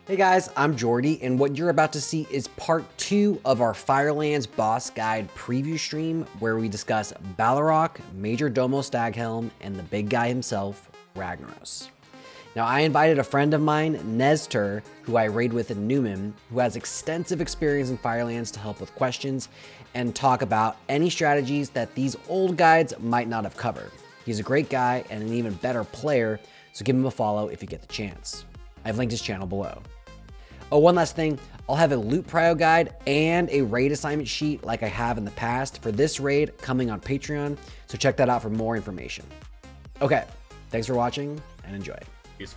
Hey guys, I'm Jordy, and what you're about to see is part 2 of our Firelands Boss Guide preview stream, where we discuss Baleroc, Majordomo Staghelm, and the big guy himself, Ragnaros. Now, I invited a friend of mine, Nezter, who I raid with in Numen, who has extensive experience in Firelands to help with questions and talk about any strategies that these old guides might not have covered. He's a great guy and an even better player, so give him a follow if you get the chance. I've linked his channel below. Oh, one last thing, I'll have a loot prio guide and a raid assignment sheet like I have in the past for this raid coming on Patreon, so check that out for more information. Okay, thanks for watching and enjoy.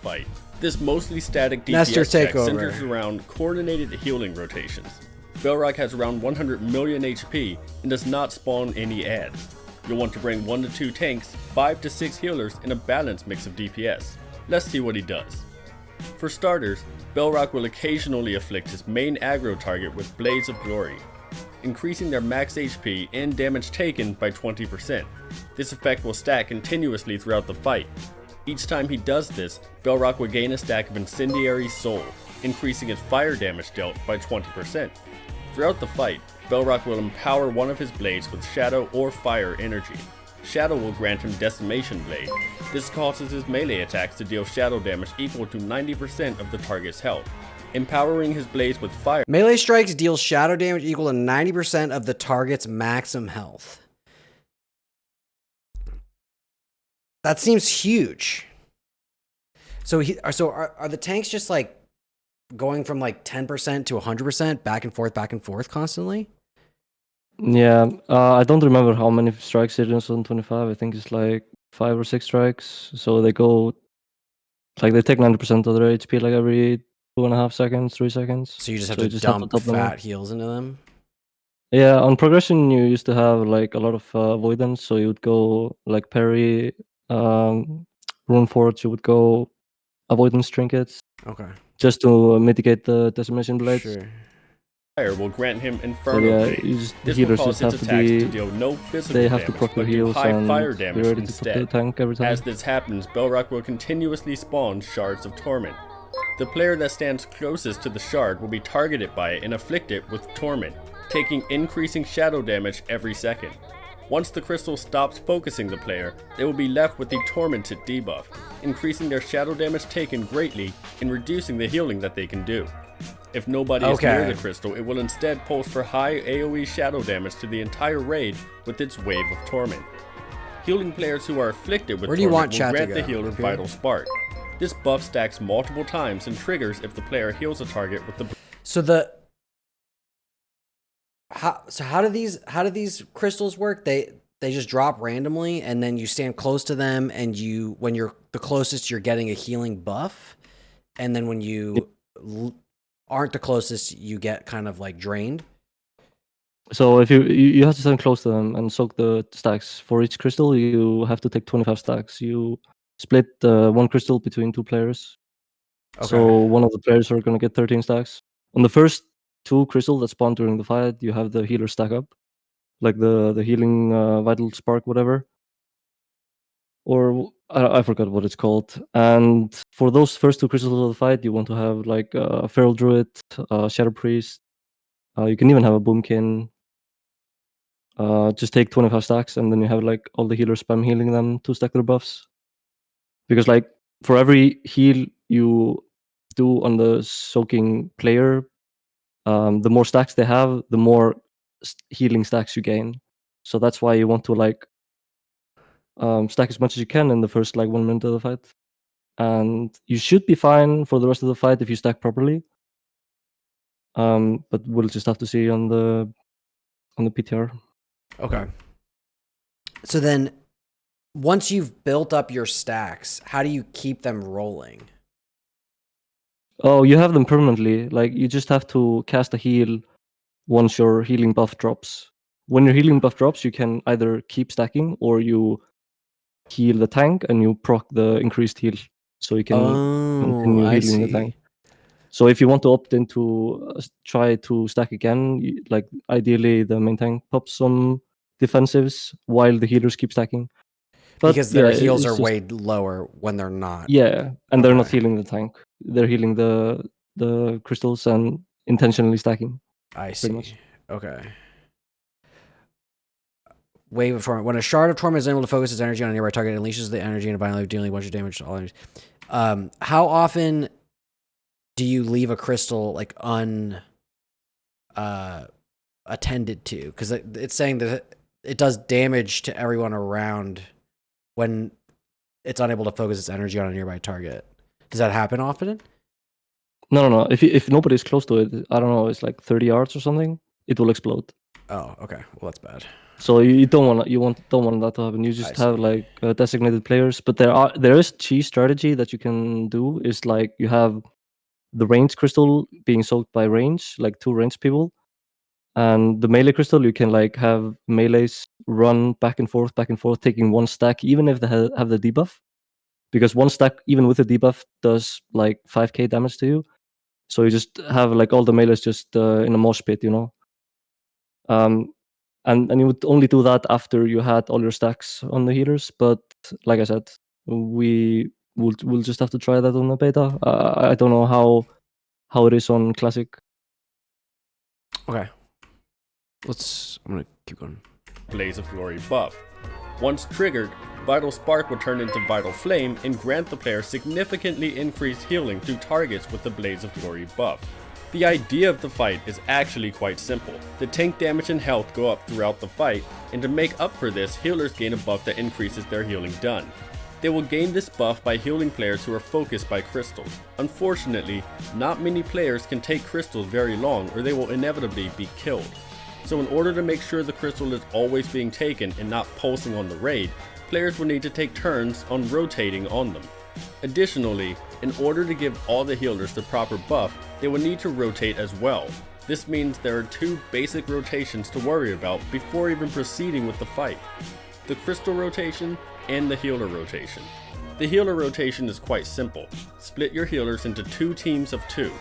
Fight. This mostly static Nezter DPS check takeover. centers around coordinated healing rotations. Baleroc has around 100 million HP and does not spawn any ads. You'll want to bring 1 to 2 tanks, 5 to 6 healers, and a balanced mix of DPS. Let's see what he does. For starters, Baleroc will occasionally afflict his main aggro target with Blades of Glory, increasing their max HP and damage taken by 20%. This effect will stack continuously throughout the fight. Each time he does this, Baleroc will gain a stack of Incendiary Soul, increasing his fire damage dealt by 20%. Throughout the fight, Baleroc will empower one of his blades with Shadow or Fire energy. Shadow will grant him Decimation Blade. This causes his melee attacks to deal shadow damage equal to 90% of the target's health. Empowering his blades with fire. Melee strikes deal shadow damage equal to 90% of the target's maximum health. That seems huge. So are the tanks just like going from like 10% to 100% back and forth constantly? Yeah, I don't remember how many strikes it is on 25. I think it's like 5 or 6 strikes. So they go, like they take 90% of their HP like every 2.5 seconds, 3 seconds. So you just have to dump fat heals into them? Yeah, on progression you used to have like a lot of avoidance. So you would go like parry, rune forge, you would go avoidance trinkets. Okay. Just to mitigate the decimation blades. Sure. Fire will grant him Inferno Blade. The healers just have to be. Deal no physical they have damage, to proc their but do heals high and fire be damage ready instead. to the tank every time. As this happens, Baleroc will continuously spawn Shards of Torment. The player that stands closest to the shard will be targeted by it and afflicted with Torment, taking increasing shadow damage every second. Once the crystal stops focusing the player, they will be left with the Tormented debuff, increasing their shadow damage taken greatly and reducing the healing that they can do. If nobody is near the crystal, it will instead pulse for high AoE shadow damage to the entire raid with its wave of torment. Healing players who are afflicted with torment will grant the healer Vital Spark. This buff stacks multiple times and triggers if the player heals a target with the. How do these crystals work? They just drop randomly, and then you stand close to them, and when you're the closest, you're getting a healing buff, and then when you aren't the closest, you get kind of like drained. So if you have to stand close to them and soak the stacks. For each crystal, you have to take 25 stacks. You split one crystal between 2 players. Okay. So one of the players are going to get 13 stacks. On the first 2 crystals that spawn during the fight, you have the healer stack up, like the healing vital spark, whatever. Or I forgot what it's called. And for those first 2 crystals of the fight, you want to have like a feral druid, shadow priest. You can even have a boomkin. Just take 25 stacks, and then you have like all the healers spam healing them to stack their buffs. Because like for every heal you do on the soaking player, the more stacks they have, the more healing stacks you gain. So that's why you want to like stack as much as you can in the first like 1 minute of the fight, and you should be fine for the rest of the fight if you stack properly. But we'll just have to see on the PTR. Okay. So then, once you've built up your stacks, how do you keep them rolling? Oh, you have them permanently. Like you just have to cast a heal once your healing buff drops. When your healing buff drops, you can either keep stacking or you heal the tank and you proc the increased heal, so you can continue healing the tank. So if you want to opt into try to stack again, like ideally the main tank pops some defensives while the healers keep stacking. But because their heals are way lower when they're not. Yeah, and they're not healing the tank. They're healing the the crystals and intentionally stacking. I see. much. Okay. Wave of Torment. When a shard of Torment is able to focus its energy on a nearby target, it unleashes the energy in a violently dealing a bunch of damage to all enemies. How often do you leave a crystal like attended to? Because it's saying that it does damage to everyone around when it's unable to focus its energy on a nearby target. Does that happen often? No. If nobody's close to it, I don't know, it's like 30 yards or something, it will explode. Oh, okay. Well, that's bad. So you don't want that to happen. You just have like designated players. But there is cheese strategy that you can do. Is like you have the range crystal being soaked by range, like 2 range people, and the melee crystal you can like have melees run back and forth, taking 1 stack, even if they have the debuff, because 1 stack even with the debuff does like 5k damage to you. So you just have like all the melees just in a mosh pit, you know. And you would only do that after you had all your stacks on the healers. But like I said, we'll just have to try that on the beta. I don't know how it is on classic. Okay. I'm gonna keep going. Blaze of Glory buff. Once triggered, Vital Spark will turn into Vital Flame and grant the player significantly increased healing to targets with the Blaze of Glory buff. The idea of the fight is actually quite simple. The tank damage and health go up throughout the fight, and to make up for this, healers gain a buff that increases their healing done. They will gain this buff by healing players who are focused by crystals. Unfortunately, not many players can take crystals very long or they will inevitably be killed. So in order to make sure the crystal is always being taken and not pulsing on the raid, players will need to take turns on rotating on them. Additionally, in order to give all the healers the proper buff, they will need to rotate as well. This means there are 2 basic rotations to worry about before even proceeding with the fight: the crystal rotation and the healer rotation. The healer rotation is quite simple. Split your healers into 2 teams of 2.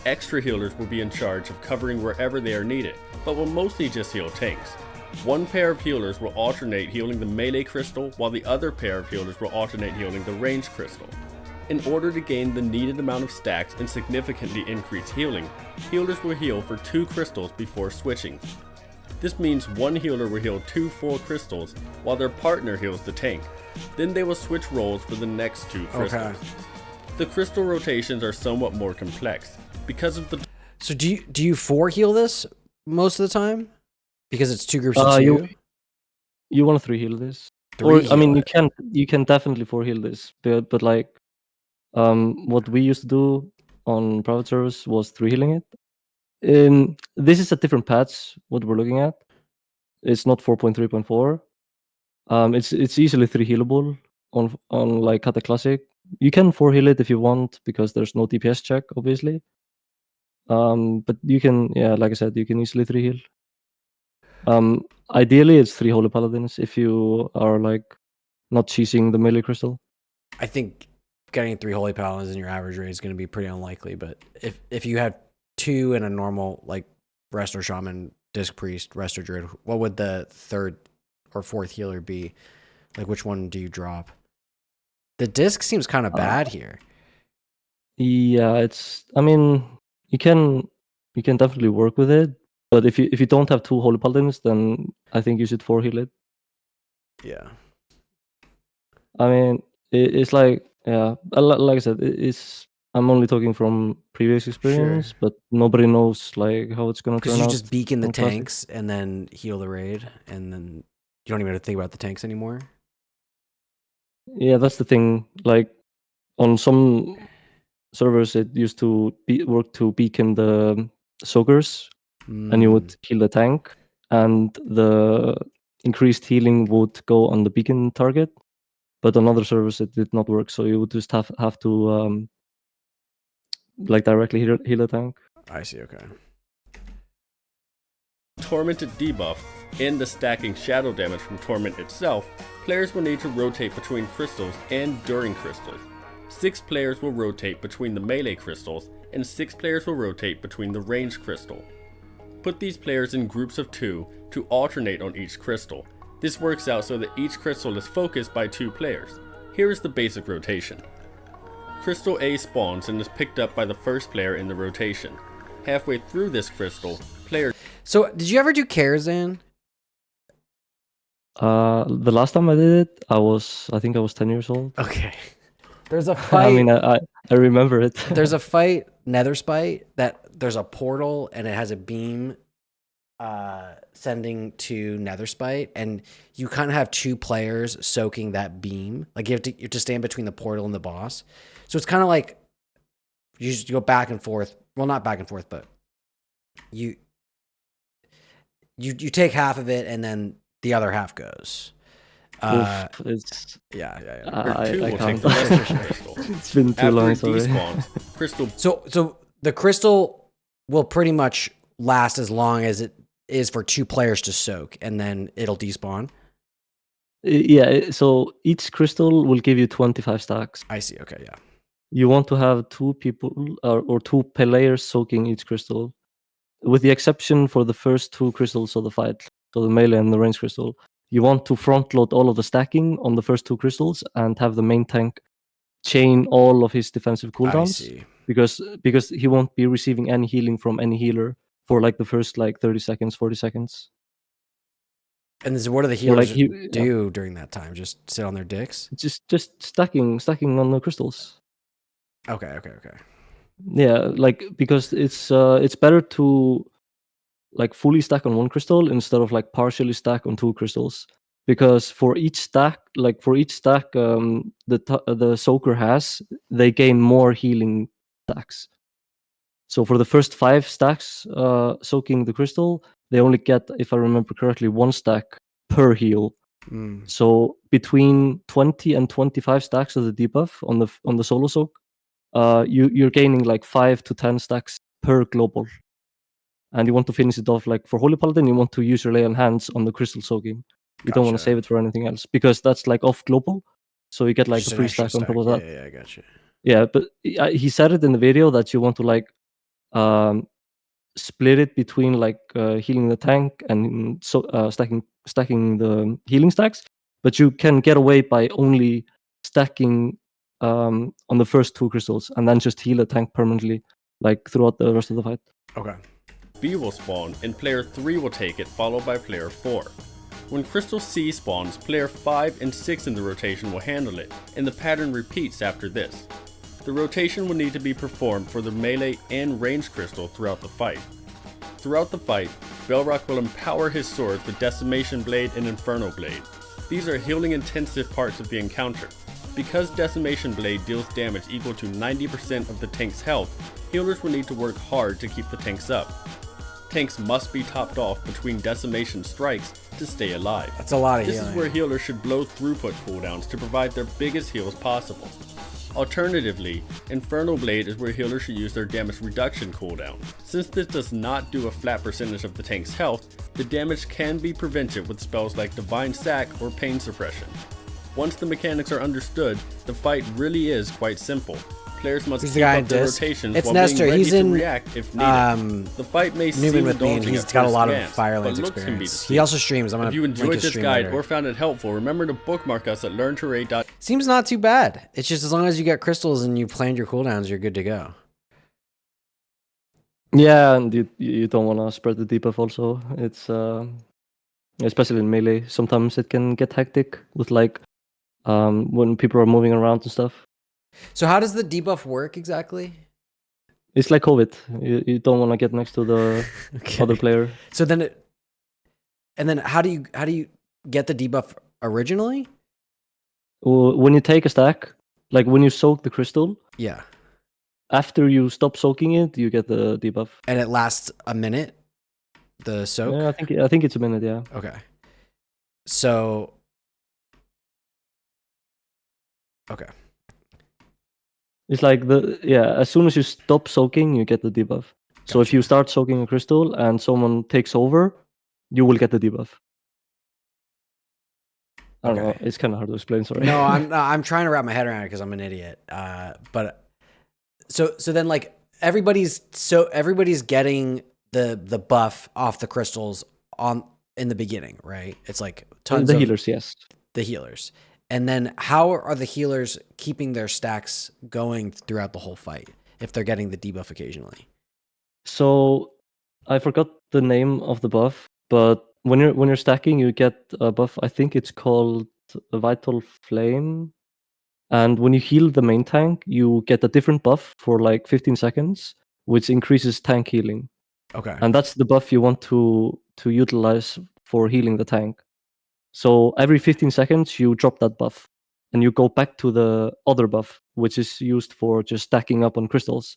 Extra healers will be in charge of covering wherever they are needed, but will mostly just heal tanks. 1 pair of healers will alternate healing the melee crystal, while the other pair of healers will alternate healing the range crystal. In order to gain the needed amount of stacks and significantly increase healing, healers will heal for 2 crystals before switching. This means 1 healer will heal 2 full crystals, while their partner heals the tank. Then they will switch roles for the next 2 crystals. Okay. The crystal rotations are somewhat more complex because of the... So do you 4 heal this most of the time? Because it's 2 groups of 2? You want to 3 heal this? Or I mean, you can definitely 4 heal this, but like what we used to do on private servers was 3 healing it. This is a different patch. What we're looking at, it's not 4.3.4. It's easily 3 healable on like Kata Classic. You can 4 heal it if you want because there's no DPS check, obviously. But you can, yeah, like I said, you can easily 3 heal. Ideally, it's 3 Holy Paladins if you are like not cheesing the melee crystal. I think getting 3 Holy Paladins in your average rate is going to be pretty unlikely. But if you had 2 in a normal like Resto Shaman, Disc Priest, Resto Druid, what would the 3rd or 4th healer be? Like, which one do you drop? The disc seems kind of bad here. Yeah, I mean, you can definitely work with it, but if you don't have 2 Holy Paladins, then I think you should 4 heal it. Yeah. I mean, it's like, yeah, like I said, I'm only talking from previous experience, but nobody knows like how it's gonna turn out. Because you just beacon the tanks and then heal the raid, and then you don't even have to think about the tanks anymore. Yeah, that's the thing. Like on some servers, it used to work to beacon the soakers, and you would kill the tank, and the increased healing would go on the beacon target. But on other servers, it did not work, so you would just have to like directly heal the tank. I see. Okay. Tormented debuff and the stacking shadow damage from Torment itself, players will need to rotate between crystals and during crystals. 6 players will rotate between the melee crystals, and 6 players will rotate between the range crystal. Put these players in groups of 2 to alternate on each crystal. This works out so that each crystal is focused by 2 players. Here is the basic rotation. Crystal A spawns and is picked up by the first player in the rotation. Halfway through this crystal, player... So, did you ever do Karazhan? The last time I did it, I think I was 10 years old. Okay. There's a fight. I mean, I remember it. There's a fight, Nether Spite, that there's a portal and it has a beam sending to Nether Spite, and you kind of have two players soaking that beam. Like you have to stand between the portal and the boss. So it's kind of like you just go back and forth. Well, not back and forth, but you take half of it and then the other half goes. It's Yeah. I will can't. take the Nezter crystal. It's been too After long. it Sorry. despawns, crystal So the crystal will pretty much last as long as it is for two players to soak, and then it'll despawn. Yeah. So each crystal will give you 25 stacks. I see. Okay, yeah. You want to have two people or two players soaking each crystal, with the exception for the first two crystals of the fight, so the melee and the range crystal. You want to front load all of the stacking on the first two crystals and have the main tank chain all of his defensive I cooldowns, see. because he won't be receiving any healing from any healer for like the first like 30 seconds, 40 seconds. And this, what do the Or healers like do during that time? Just sit on their dicks? just stacking on the crystals. Okay. Yeah, like because it's better to like fully stack on one crystal instead of like partially stack on two crystals, because for each stack the soaker has, they gain more healing stacks. So for the first 5 stacks soaking the crystal, they only get, if I remember correctly, 1 stack per heal. So between 20 and 25 stacks of the debuff on the solo soak, you're gaining like 5 to 10 stacks per global. And you want to finish it off, like for Holy Paladin, you want to use your lay on hands on the crystal soaking. You don't want to Gotcha. save it for anything else, because that's like off global. So you get like Just the an free extra stack on top of that. Yeah, I got you. Yeah, but he said it in the video that you want to like split it between like healing the tank and stacking the healing stacks, but you can get away by only stacking on the first 2 crystals and then just heal the tank permanently, like throughout the rest of the fight. Okay. B will spawn, and player 3 will take it, followed by player 4. When Crystal C spawns, player 5 and 6 in the rotation will handle it, and the pattern repeats after this. The rotation will need to be performed for the melee and ranged crystal throughout the fight. Throughout the fight, Baleroc will empower his swords with Decimation Blade and Inferno Blade. These are healing intensive parts of the encounter. Because Decimation Blade deals damage equal to 90% of the tank's health, healers will need to work hard to keep the tanks up. Tanks must be topped off between decimation strikes to stay alive. That's a lot of This healing. is where healers should blow throughput cooldowns to provide their biggest heals possible. Alternatively, Inferno Blade is where healers should use their damage reduction cooldown. Since this does not do a flat percentage of the tank's health, the damage can be prevented with spells like Divine Sack or Pain Suppression. Once the mechanics are understood, the fight really is quite simple. Players must Who's the keep guy up in their disc? rotations It's while Nezter. being ready He's to in, react if needed. The fight may seem Numen with me, and daunting he's at got a first lot of glance, Firelands but looks can be experience. He deceiving. also streams. I'm gonna If you link enjoyed his this stream guide later. or found it helpful, remember to bookmark us at learntoraid.com. Seems not too bad. It's just as long as you get crystals and you planned your cooldowns, you're good to go. Yeah, and you don't want to spread the debuff also. It's especially in melee, sometimes it can get hectic with like when people are moving around and stuff. So how does the debuff work exactly? It's like COVID. You don't want to get next to the Okay. other player. So then how do you get the debuff originally? When you take a stack, like when you soak the crystal, Yeah. after you stop soaking it, you get the debuff. And it lasts a minute, the soak? Yeah, I think it's a minute. Yeah. Okay. So okay. It's like as soon as you stop soaking, you get the debuff. So if you start soaking a crystal and someone takes over, you will get the debuff. I don't know. It's kind of hard to explain. Sorry. No, I'm trying to wrap my head around it because I'm an idiot. But so then like everybody's getting the buff off the crystals in the beginning, right? It's like tons the of healers, yes. the healers. And then how are the healers keeping their stacks going throughout the whole fight if they're getting the debuff occasionally? So I forgot the name of the buff, but when you're stacking, you get a buff. I think it's called a Vital Flame. And when you heal the main tank, you get a different buff for like 15 seconds, which increases tank healing. Okay. And that's the buff you want to utilize for healing the tank. So every 15 seconds, you drop that buff, and you go back to the other buff, which is used for just stacking up on crystals.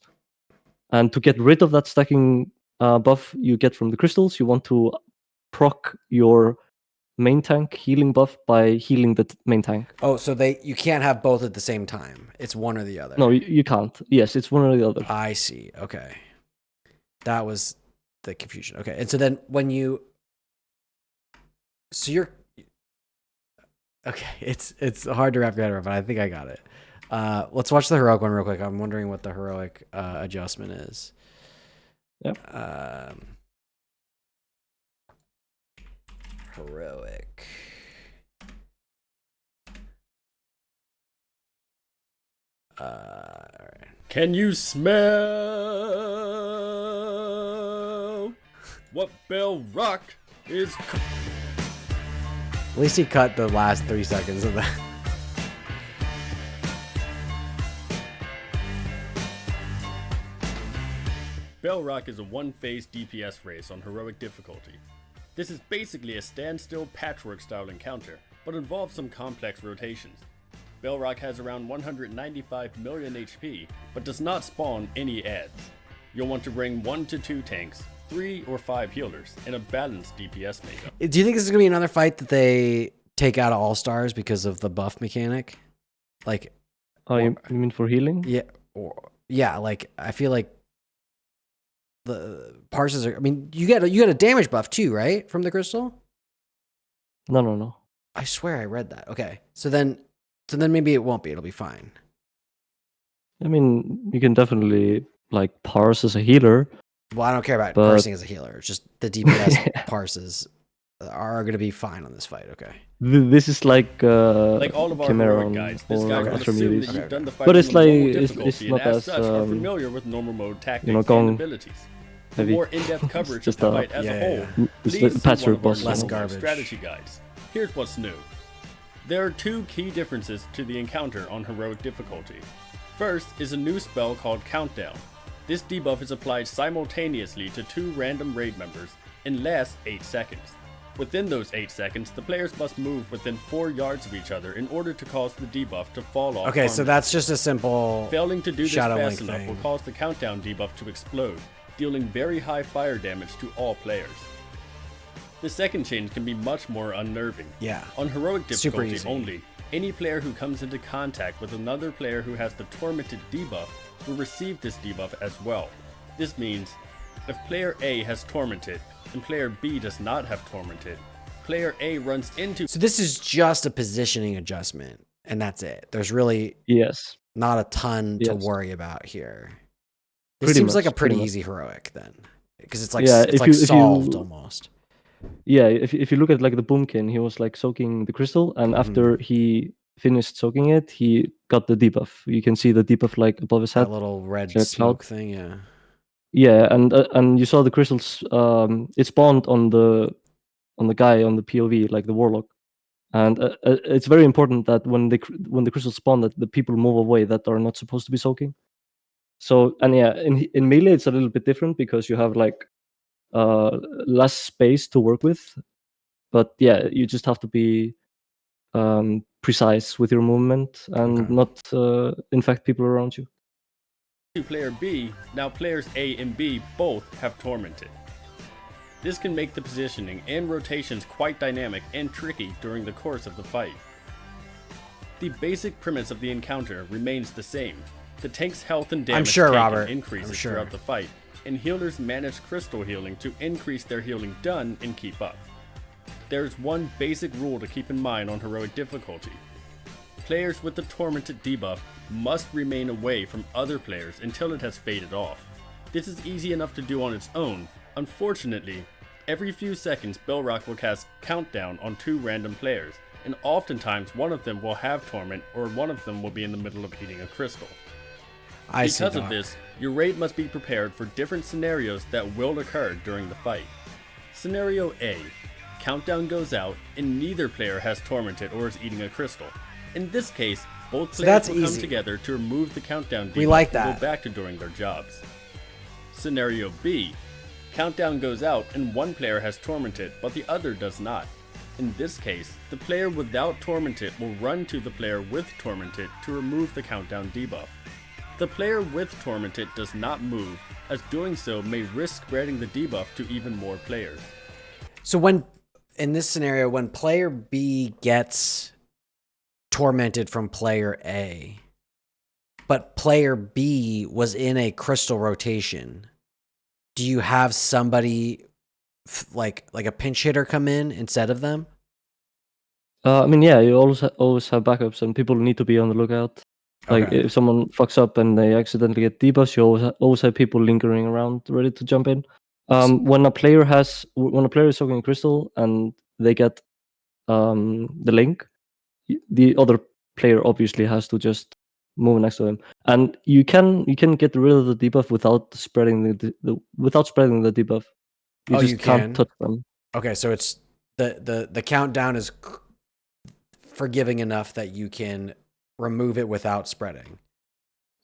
And to get rid of that stacking buff you get from the crystals, you want to proc your main tank healing buff by healing the main tank. Oh, so you can't have both at the same time. It's one or the other. No, you can't. Yes, it's one or the other. I see. Okay. That was the confusion. Okay. And so then when okay, it's hard to wrap your head around, but I think I got it. Let's watch the heroic one real quick. I'm wondering what the heroic adjustment is. Yep. Heroic. All right. Can you smell what Baleroc is? At least he cut the last 3 seconds of that. Baleroc is a one-phase DPS race on heroic difficulty. This is basically a standstill patchwork-style encounter, but involves some complex rotations. Baleroc has around 195 million HP, but does not spawn any adds. You'll want to bring 1 to 2 tanks, 3 or 5 healers, and a balanced DPS makeup. Do you think this is going to be another fight that they take out All-Stars because of the buff mechanic? Like, Oh, you mean for healing? yeah, like I feel like the parses are. I mean, you get a damage buff too, right, from the crystal? No. I swear I read that. Okay, so then maybe it won't be. It'll be fine. I mean, you can definitely like parse as a healer. Well, I don't care about parsing as a healer. It's just the DPS parses are going to be fine on this fight. Okay. This is like all of our Chimera heroic guides, this guide will assume Archimedes. that you've done the fight But it's on normal like- it's difficulty not and as as, such are familiar with normal mode tactics and going abilities. For heavy. more in-depth coverage of Just the a- fight as a whole, It's please the see patchwork one of our boss. Less normal garbage. strategy guides. Here's what's new. There are 2 key differences to the encounter on heroic difficulty. First is a new spell called Countdown. This debuff is applied simultaneously to 2 random raid members in last 8 seconds. Within those 8 seconds, the players must move within 4 yards of each other in order to cause the debuff to fall off. Okay, so armor. that's just a simple Failing to do this Shadow fast Link enough thing. will cause the countdown debuff to explode, dealing very high fire damage to all players. The second change can be much more unnerving. Yeah. On heroic Super difficulty easy. only, any player who comes into contact with another player who has the tormented debuff will receive this debuff as well. This means, if player A has tormented and player B does not have tormented, player A runs into So this is just a positioning adjustment, and that's it. There's really Yes. not a ton to Yes. worry about here. This Pretty seems like a much, pretty pretty much. easy heroic then, because it's like Yeah, it's if like you- if you- solved almost. Yeah, if you look at like the Boomkin, he was like soaking the crystal, and after he finished soaking it, he got the debuff. You can see the debuff like above his head. That little red Check smoke out. thing, yeah. Yeah, and you saw the crystals. It spawned on the guy on the POV, like the warlock. And it's very important that when the crystals spawn, that the people move away that are not supposed to be soaking. So, and yeah, in melee it's a little bit different because you have like less space to work with. But yeah, you just have to be precise with your movement and Okay. not infect people around you. player B, now players A and B both have tormented. This can make the positioning and rotations quite dynamic and tricky during the course of the fight. The basic premise of the encounter remains the same. The tank's health and damage sure, taken Robert. increases I'm sure. throughout the fight, and healers manage crystal healing to increase their healing done and keep up. There's one basic rule to keep in mind on heroic difficulty. Players with the tormented debuff must remain away from other players until it has faded off. This is easy enough to do on its own. Unfortunately, every few seconds Baleroc will cast Countdown on 2 random players, and oftentimes one of them will have Torment, or one of them will be in the middle of eating a crystal. Because of this, your raid must be prepared for different scenarios that will occur during the fight. Scenario A. Countdown goes out, and neither player has Tormented or is eating a crystal. In this case, both players will come together to remove the countdown debuff and go back to doing their jobs. Scenario B. Countdown goes out and one player has Tormented, but the other does not. In this case, the player without Tormented will run to the player with Tormented to remove the countdown debuff. The player with Tormented does not move, as doing so may risk spreading the debuff to even more players. So when, in this scenario, when player B gets Tormented from player A, but player B was in a crystal rotation, do you have somebody like a pinch hitter come in instead of them? I mean, yeah, you always have backups, and people need to be on the lookout. Like if someone fucks up and they accidentally get debuffs, you always have people lingering around ready to jump in. When a player is soaking a crystal and they get the link, the other player obviously has to just move next to him, and you can get rid of the debuff without spreading the debuff. You just can't touch them. Okay, so it's the countdown is forgiving enough that you can remove it without spreading.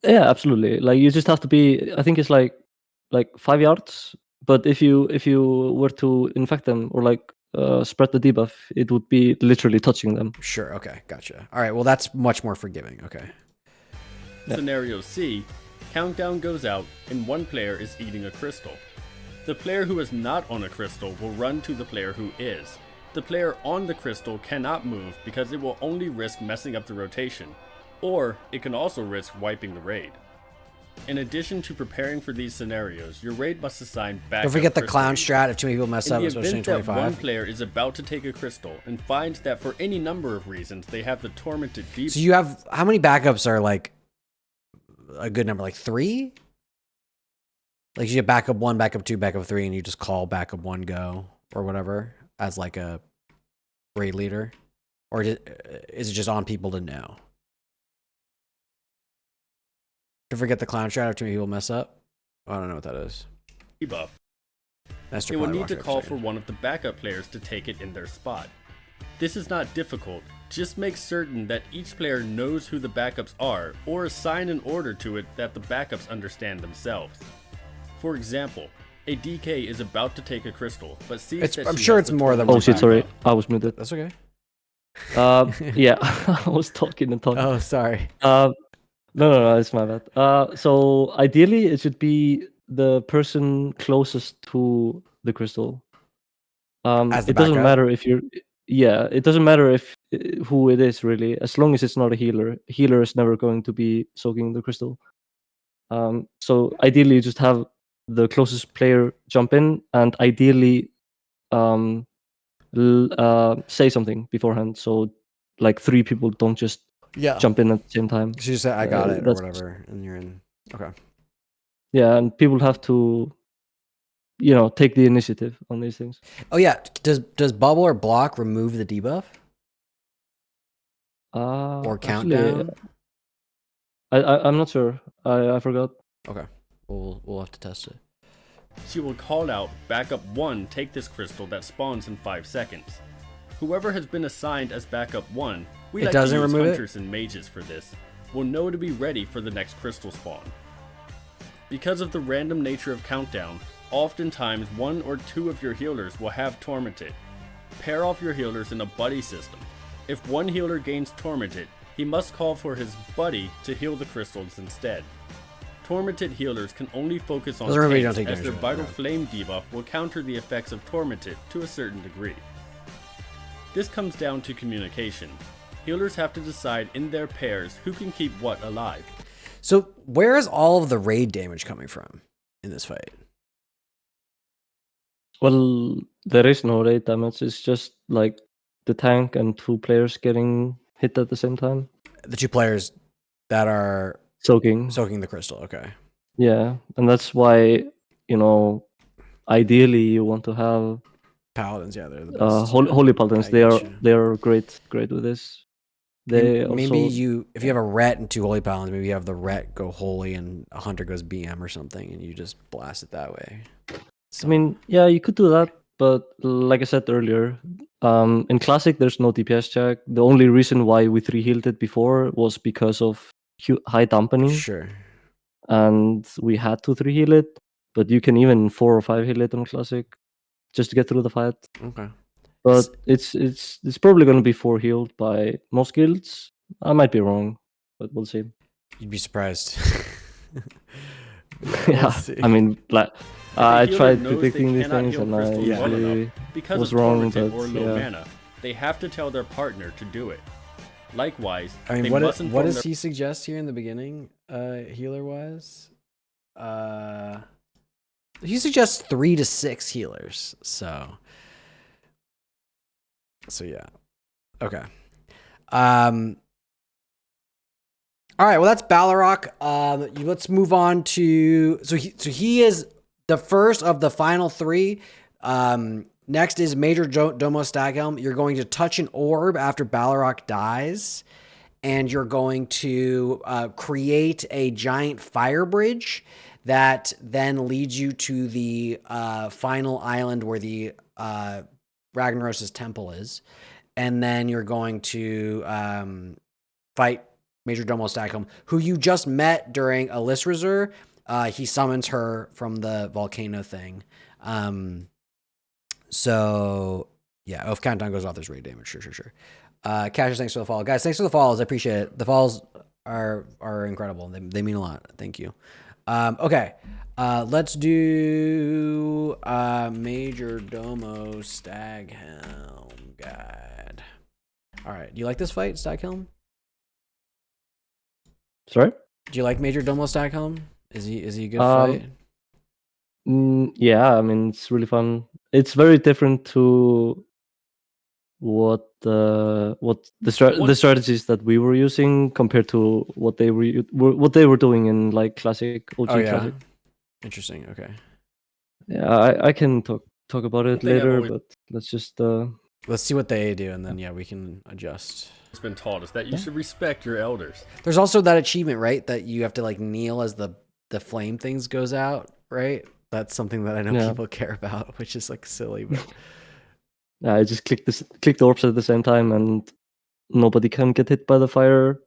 Yeah, absolutely. Like you just have to be. I think it's like 5 yards. But if you were to infect them or spread the debuff, it would be literally touching them. Sure. Okay. Gotcha. All right. Well, that's much more forgiving. Okay. Yeah. Scenario C, countdown goes out and one player is eating a crystal. The player who is not on a crystal will run to the player who is. The player on the crystal cannot move because it will only risk messing up the rotation, or it can also risk wiping the raid. In addition to preparing for these scenarios, your raid must assign backup. Don't forget the clown strat if too many people mess up, especially in 25. In the event that one player is about to take a crystal and finds that for any number of reasons they have the Tormented debuff. So you have, how many backups are like a good number? Like 3? Like you get backup 1, backup 2, backup 3, and you just call backup 1 go or whatever as like a raid leader? Or is it just on people to know? To forget the clown strat if too many people mess up? I don't know what that is. Debuff. Nezter they will need to call for one of the backup players to take it in their spot. This is not difficult, just make certain that each player knows who the backups are, or assign an order to it that the backups understand themselves. For example, a DK is about to take a crystal, but sees that I'm sure it's more than one. Oh shit, sorry, I was muted. That's okay. Yeah, I was talking and talking. Oh, sorry. No, it's my bad. So ideally, it should be the person closest to the crystal. It doesn't matter if you're. Yeah, it doesn't matter if who it is really, as long as it's not a healer. A healer is never going to be soaking the crystal. So ideally, you just have the closest player jump in, and ideally, say something beforehand. So, like 3 people don't just jump in at the same time. So you say, I got it, or whatever, and you're in. Okay. Yeah, and people have to, take the initiative on these things. Oh yeah, does bubble or block remove the debuff? Or countdown? I'm not sure. I forgot. Okay, we'll have to test it. She will call out, backup 1, take this crystal that spawns in 5 seconds. Whoever has been assigned as backup 1, we like to use hunters and mages for this, will know to be ready for the next crystal spawn. Because of the random nature of countdown, oftentimes 1 or 2 of your healers will have Tormented. Pair off your healers in a buddy system. If one healer gains Tormented, he must call for his buddy to heal the crystals instead. Tormented healers can only focus on tanks, as their Vital Flame debuff will counter the effects of Tormented to a certain degree. This comes down to communication. Healers have to decide in their pairs who can keep what alive. So where is all of the raid damage coming from in this fight? Well, there is no raid damage. It's just like the tank and 2 players getting hit at the same time. The 2 players that are soaking the crystal. Okay. Yeah, and that's why, ideally you want to have Paladins, yeah, they're the best. Holy Paladins, I they getcha. are great with this. They Maybe also if you have a Ret and 2 Holy Paladins, maybe you have the Ret go Holy and a Hunter goes BM or something, and you just blast it that way. So, I mean, yeah, you could do that, but like I said earlier, in Classic there's no DPS check. The only reason why we 3-healed it before was because of high dampening, sure. and we had to 3-heal it. But you can even 4 or 5-heal it on Classic just to get through the fight. Okay. But it's probably going to be 4 healed by most guilds. I might be wrong, but we'll see. You'd be surprised. Yeah, I mean, like, I tried predicting these things and I well usually because was of wrong, poverty but or low yeah. mana, they have to tell their partner to do it. Likewise, I mean, they what must inform does their he suggest here in the beginning, healer wise? He suggests 3 to 6 healers. So yeah. Okay. All right, well that's Baleroc. Let's move on to so he is the first of the final 3. Next is Majordomo Staghelm. You're going to touch an orb after Baleroc dies, and you're going to create a giant fire bridge that then leads you to the final island where the Ragnaros' temple is, and then you're going to fight Majordomo Staghelm, who you just met during Elisrazur. He summons her from the volcano thing. So yeah, if countdown goes off, there's raid damage. Sure. Cassius, thanks for the follow. Guys, thanks for the follows. I appreciate it. The follows are incredible. They mean a lot. Thank you. Okay. Let's do Majordomo Staghelm guide. All right. Do you like this fight, Staghelm? Sorry? Do you like Majordomo Staghelm? Is he a good fight? Yeah, I mean, it's really fun. It's very different to what the strategies that we were using compared to what they were doing in like classic OG Classic. Interesting. Okay. Yeah, I can talk about it later, but let's just let's see what they do, and then yeah, we can adjust. It's been taught us that you should respect your elders. There's also that achievement, right? That you have to like kneel as the flame things goes out, right? That's something that I know people care about, which is like silly, but I just click the orbs at the same time, and nobody can get hit by the fire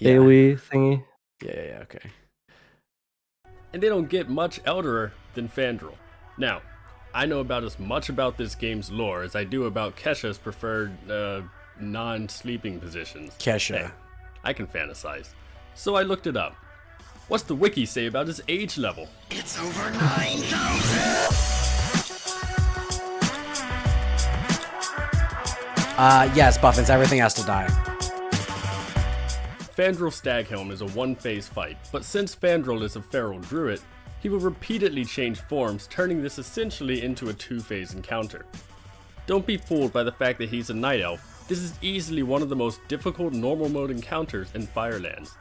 AoE thingy. Yeah, okay. And they don't get much elderer than Fandral. Now, I know about as much about this game's lore as I do about Kesha's preferred non-sleeping positions. Kesha. Hey, I can fantasize. So I looked it up. What's the wiki say about his age level? It's over 9,000! Yes, Buffins, everything has to die. Fandral Staghelm is a one-phase fight, but since Fandral is a feral druid, he will repeatedly change forms, turning this essentially into a 2-phase encounter. Don't be fooled by the fact that he's a night elf. This is easily one of the most difficult normal mode encounters in Firelands.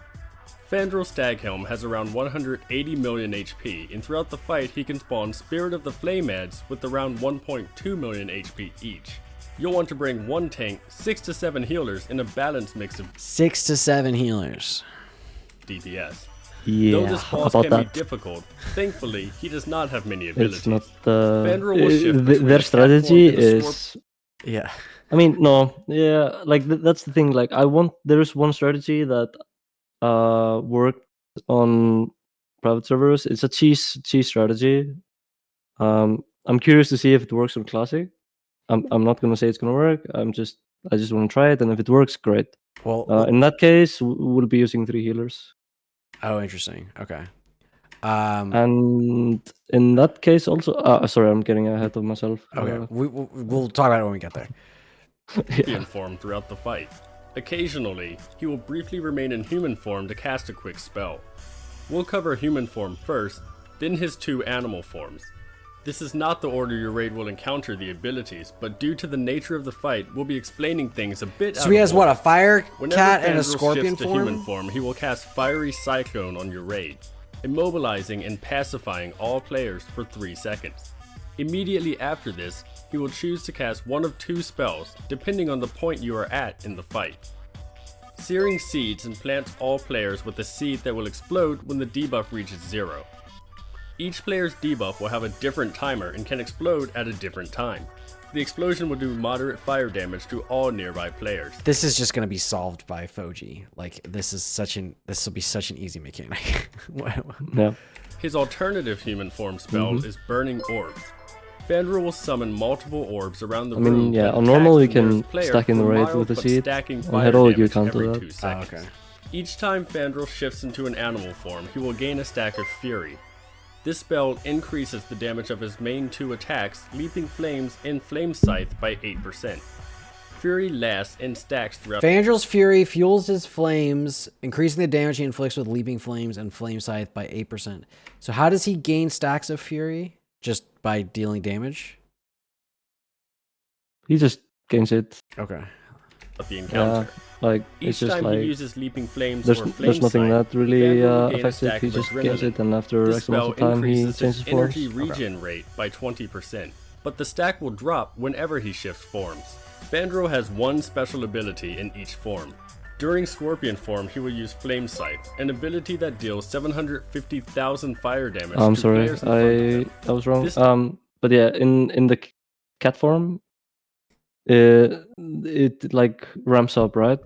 Fandral Staghelm has around 180 million HP, and throughout the fight he can spawn Spirit of the Flame Adds with around 1.2 million HP each. You'll want to bring 1 tank, 6 to 7 healers, in a balanced mix of 6 to 7 healers. DPS. Yeah, Though this boss can be difficult, thankfully he does not have many abilities. It's not Fandral will shift between their a strategy platform and a is Yeah. I mean, no, yeah, like that's the thing. Like, there's one strategy that worked on private servers. It's a cheese strategy. I'm curious to see if it works on classic. I'm not gonna say it's gonna work. I just want to try it, and if it works, great. Well, in that case, we'll be using 3 healers. Oh, interesting. Okay. And in that case, also, sorry, I'm getting ahead of myself. Okay, we'll talk about it when we get there. Be informed throughout the fight. Occasionally, he will briefly remain in human form to cast a quick spell. We'll cover human form first, then his 2 animal forms. This is not the order your raid will encounter the abilities, but due to the nature of the fight, we'll be explaining things a bit out So he has of what, order. a fire cat and a Fandral scorpion shifts to form? human form, he will cast Fiery Cyclone on your raid, immobilizing and pacifying all players for 3 seconds. Immediately after this, he will choose to cast one of 2 spells, depending on the point you are at in the fight. Searing Seeds implants all players with a seed that will explode when the debuff reaches 0. Each player's debuff will have a different timer and can explode at a different time. The explosion will do moderate fire damage to all nearby players. This is just going to be solved by Foji. Like, this will be such an easy mechanic. Yeah. His alternative human form spell is Burning Orbs. Fandral will summon multiple orbs around the room. Yeah, that on normal you attack the can nearest player stack in the for raid mild with the but seed. stacking On fire heroic you damage counter every that. 2 seconds. Okay. Each time Fandral shifts into an animal form, he will gain a stack of Fury. This spell increases the damage of his main 2 attacks, Leaping Flames and Flame Scythe, by 8%. Fury lasts and stacks throughout. Fandral's Fury fuels his flames, increasing the damage he inflicts with Leaping Flames and Flame Scythe by 8%. So how does he gain stacks of Fury? Just by dealing damage? He just gains it. Okay. The encounter. Like Each it's just time like he uses Leaping Flames there's or Flame nothing Scythe, that really Fandral will gain a affects it. stack He of just adrenaline. gains it, and after This X amount spell of time he increases changes his forms. energy regen rate by 20%, but the stack will drop whenever he shifts forms. Fandral has one special ability in each form. During Scorpion form, he will use Flame Scythe, an ability that deals 750,000 fire damage I'm to sorry, players in front of them. I was wrong. This- But yeah, in the cat form, it like ramps up, right?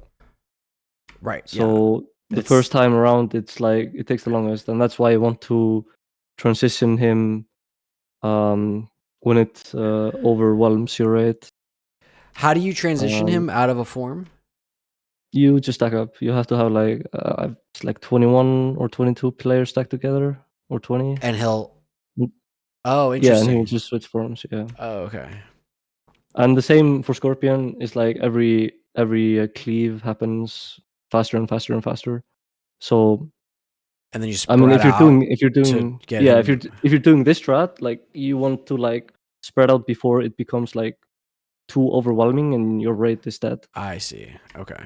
Right. So the It's- first time around, it's like it takes the longest, and that's why I want to transition him when it overwhelms your raid. How do you transition Um, him out of a form? You just stack up. You have to have it's like 21 or 22 players stacked together, or 20. And he'll... Mm. Oh, Yeah, and interesting. he will just switch forms. Yeah. Oh, okay. And the same for Scorpion. Is like every cleave happens faster and faster and faster. So And then you I spread mean, if you're out doing get yeah, him- if you're doing this strat, like you want to like spread out before it becomes like too overwhelming and your rate is dead. I see. Okay.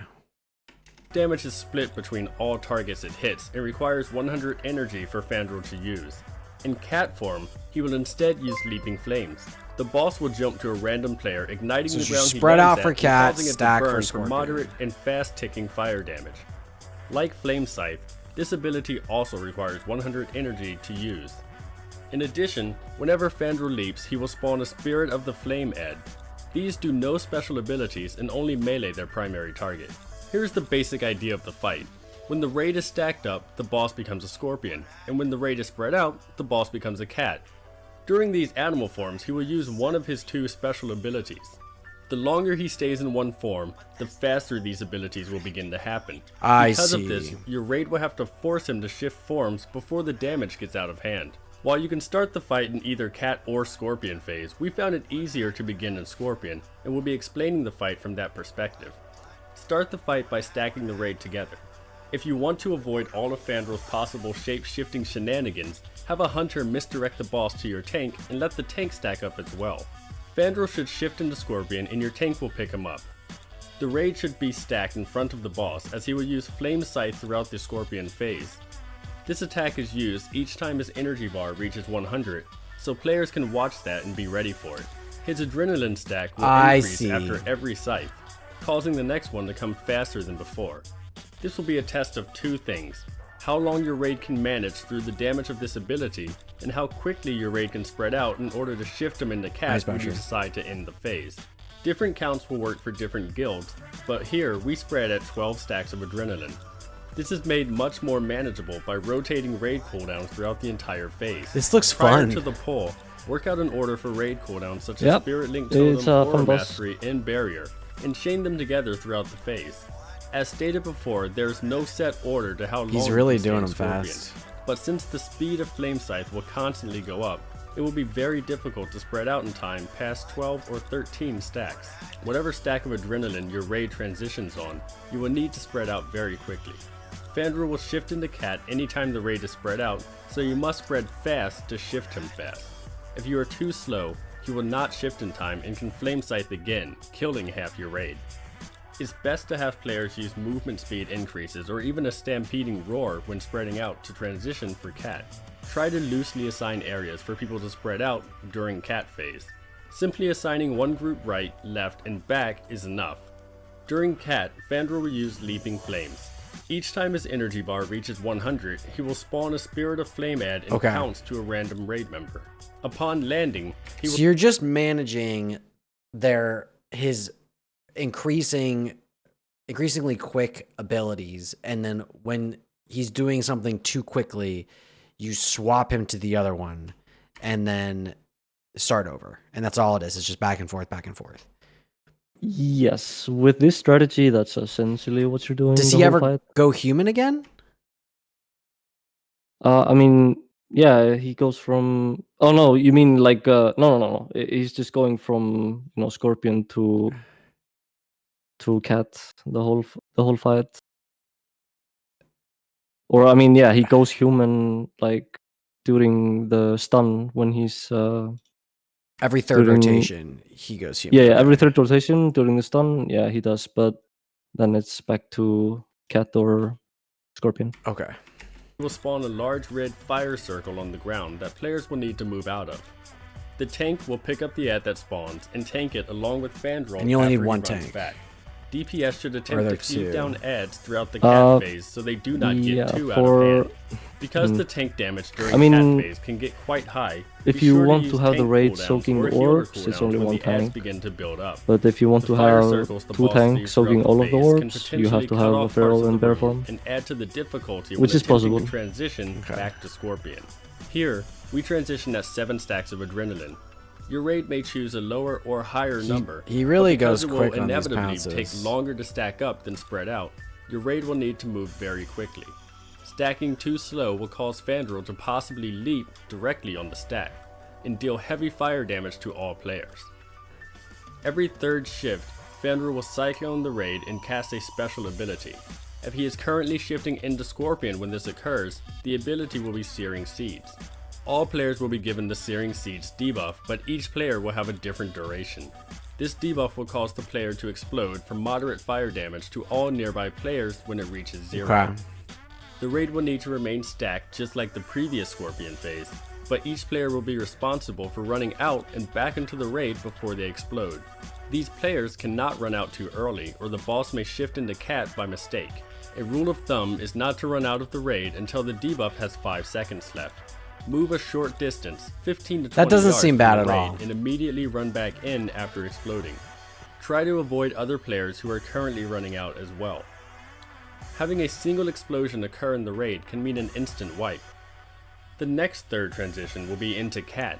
Damage is split between all targets it hits and requires 100 energy for Fandral to use. In cat form, he will instead use Leaping Flames. The boss will jump to a random player, igniting So the you ground spread he out lands for at and cat, causing it to stack for burn Scorpion. moderate and fast-ticking fire damage. Like Flame Scythe, this ability also requires 100 energy to use. In addition, whenever Fandral leaps, he will spawn a Spirit of the Flame Ed. These do no special abilities and only melee their primary target. Here's the basic idea of the fight. When the raid is stacked up, the boss becomes a scorpion, and when the raid is spread out, the boss becomes a cat. During these animal forms, he will use one of his 2 special abilities. The longer he stays in one form, the faster these abilities will begin to happen. Because of this, your raid will have to force him to shift forms before the damage gets out of hand. While you can start the fight in either cat or scorpion phase, we found it easier to begin in scorpion, and we'll be explaining the fight from that perspective. Start the fight by stacking the raid together. If you want to avoid all of Fandral's possible shape-shifting shenanigans, have a hunter misdirect the boss to your tank and let the tank stack up as well. Fandral should shift into Scorpion and your tank will pick him up. The raid should be stacked in front of the boss as he will use Flame Scythe throughout the Scorpion phase. This attack is used each time his energy bar reaches 100, so players can watch that and be ready for it. His adrenaline stack will increase after every scythe, causing the next one to come faster than before. This will be a test of 2 things: how long your raid can manage through the damage of this ability, and how quickly your raid can spread out in order to shift him into cat when you decide to end the phase. Different counts will work for different guilds, but here we spread at 12 stacks of adrenaline. This is made much more manageable by rotating raid cooldowns throughout the entire phase. This looks Prior fun. to the pull, work out an order for raid cooldowns such as Yep. Spirit Link It's Totem, a Aura fun boss. Mastery, and Barrier, and chain them together throughout the phase. As stated before, there's no set order to how long He's you really can stay doing in them Scorpion. fast. But since the speed of Flame Scythe will constantly go up, it will be very difficult to spread out in time past 12 or 13 stacks. Whatever stack of adrenaline your raid transitions on, you will need to spread out very quickly. Fandral will shift into cat anytime the raid is spread out, so you must spread fast to shift him fast. If you are too slow, he will not shift in time and can Flame Scythe again, killing half your raid. It's best to have players use movement speed increases or even a stampeding roar when spreading out to transition for cat. try to loosely assign areas for people to spread out during cat phase. Simply assigning one group right, left, and back is enough. During cat, Fandral will use Leaping Flames. Each time his energy bar reaches 100, he will spawn a Spirit of Flame ad and pounce to a random raid member. Upon landing, he will... So you're just managing his increasingly quick abilities, and then when he's doing something too quickly, you swap him to the other one, and then start over. And that's all it is. It's just back and forth, back and forth. Yes, with this strategy, that's essentially what you're doing. Does he ever go human again? I mean, yeah, he goes from... Oh, no, you mean like... No. He's just going from, Scorpion to Cat the whole fight. Or, I mean, yeah, he goes human, like, during the stun when he's... Every third rotation, he goes human. Yeah, every third rotation during the stun, yeah, he does. But then it's back to Cat or Scorpion. Okay. He will spawn a large red fire circle on the ground that players will need to move out of. The tank will pick up the ad that spawns and tank it along with Fandral. And you only need one tank. Back. DPS should attempt to keep down ads throughout the cat phase so they do not get too out of hand. Because the tank damage during cat phase can get quite high, if you want to have the raid soaking orbs, it's only one tank. Begin to build up. But if you want to have two tanks soaking all of the orbs, you have to have a feral and bear form, and add to the difficulty which is possible. Transition back to Scorpion. Here, we transition at 7 stacks of adrenaline. Your raid may choose a lower or higher number. He really goes quick on these pounces. It will inevitably take longer to stack up than spread out. Your raid will need to move very quickly. Stacking too slow will cause Fandral to possibly leap directly on the stack and deal heavy fire damage to all players. Every third shift, Fandral will cyclone the raid and cast a special ability. If he is currently shifting into Scorpion when this occurs, the ability will be Searing Seeds. All players will be given the Searing Seeds debuff, but each player will have a different duration. This debuff will cause the player to explode for moderate fire damage to all nearby players when it reaches 0. Okay. The raid will need to remain stacked just like the previous Scorpion phase, but each player will be responsible for running out and back into the raid before they explode. These players cannot run out too early or the boss may shift into Cat by mistake. A rule of thumb is not to run out of the raid until the debuff has 5 seconds left. Move a short distance, 15 to 20 That doesn't yards seem bad from the at raid, all. and immediately run back in after exploding. Try to avoid other players who are currently running out as well. Having a single explosion occur in the raid can mean an instant wipe. The next third transition will be into Cat,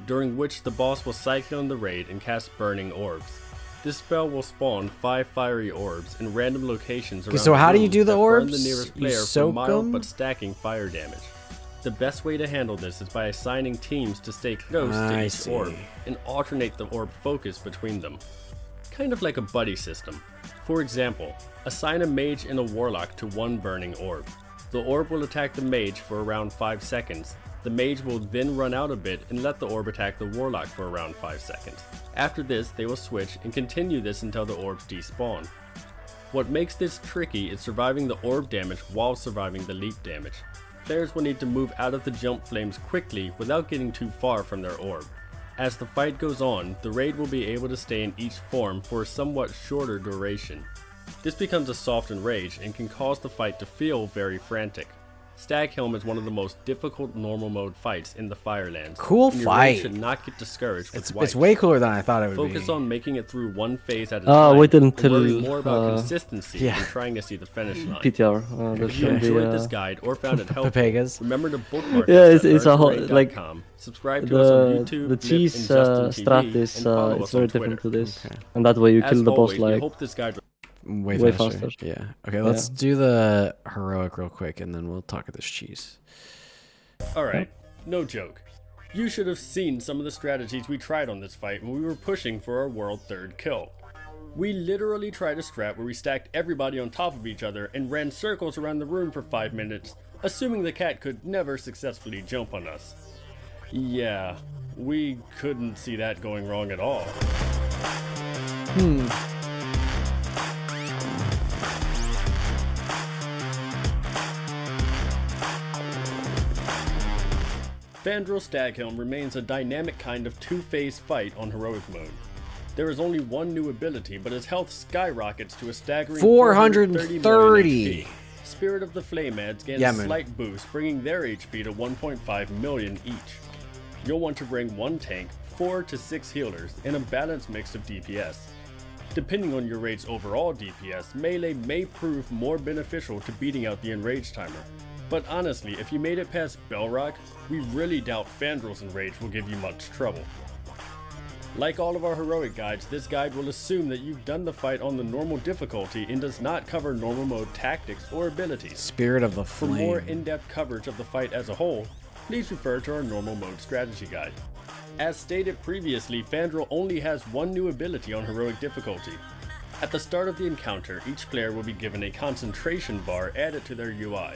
during which the boss will cyclone the raid and cast Burning Orbs. This spell will spawn 5 fiery orbs in random locations around so how the do you room do the that orbs? burn the nearest You player for soak mild them? but stacking fire damage. The best way to handle this is by assigning teams to stay close to each orb and alternate the orb focus between them. Kind of like a buddy system. For example, assign a mage and a warlock to one burning orb. The orb will attack the mage for around 5 seconds. The mage will then run out a bit and let the orb attack the warlock for around 5 seconds. After this, they will switch and continue this until the orbs despawn. What makes this tricky is surviving the orb damage while surviving the leap damage. Players will need to move out of the jump flames quickly without getting too far from their orb. As the fight goes on, the raid will be able to stay in each form for a somewhat shorter duration. This becomes a softened rage and can cause the fight to feel very frantic. Staghelm is one of the most difficult normal mode fights in the Firelands. Cool and your fight. raid should not get discouraged with It's wipes. way cooler than I thought it would be. Focus on making it through one phase at a time. Wait until and worry more about consistency than trying to see the finish line. PTR. If you enjoyed this guide or found it helpful, Papegas. remember to bookmark Yeah, us it's at a whole, nerdparade.com. like, Subscribe to us on YouTube, the Nip, cheese and Justin strat TV, is and follow it's us on very Twitter. different to this, Okay. and that way you As kill the boss always, we like hope this guide way faster. faster. Yeah. Okay, let's do the heroic real quick, and then we'll talk of this cheese. Alright, no joke. You should have seen some of the strategies we tried on this fight when we were pushing for our world 3rd kill. We literally tried a strat where we stacked everybody on top of each other and ran circles around the room for 5 minutes, assuming the cat could never successfully jump on us. Yeah, we couldn't see that going wrong at all. Fandral Staghelm remains a dynamic kind of two-phase fight on heroic mode. There is only one new ability, but his health skyrockets to a staggering 430 million HP. Spirit of the Flameads gains a slight boost, bringing their HP to 1.5 million each. You'll want to bring one tank, 4 to 6 healers, and a balanced mix of DPS. Depending on your raid's overall DPS, melee may prove more beneficial to beating out the enrage timer. But honestly, if you made it past Baleroc, we really doubt Fandral's enrage will give you much trouble. Like all of our heroic guides, this guide will assume that you've done the fight on the normal difficulty and does not cover normal mode tactics or abilities. Spirit of the Flame. For more in-depth coverage of the fight as a whole, please refer to our normal mode strategy guide. As stated previously, Fandral only has one new ability on heroic difficulty. At the start of the encounter, each player will be given a concentration bar added to their UI.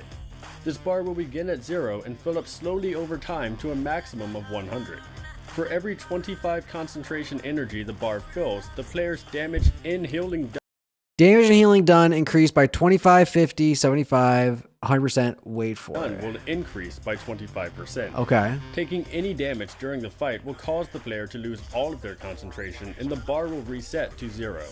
This bar will begin at 0 and fill up slowly over time to a maximum of 100. For every 25 concentration energy the bar fills, the player's damage and healing damage and healing done increased by 25, 50, 75, 100%. Wait for it. Will increase by 25%. Okay. Taking any damage during the fight will cause the player to lose all of their concentration, and the bar will reset to 0.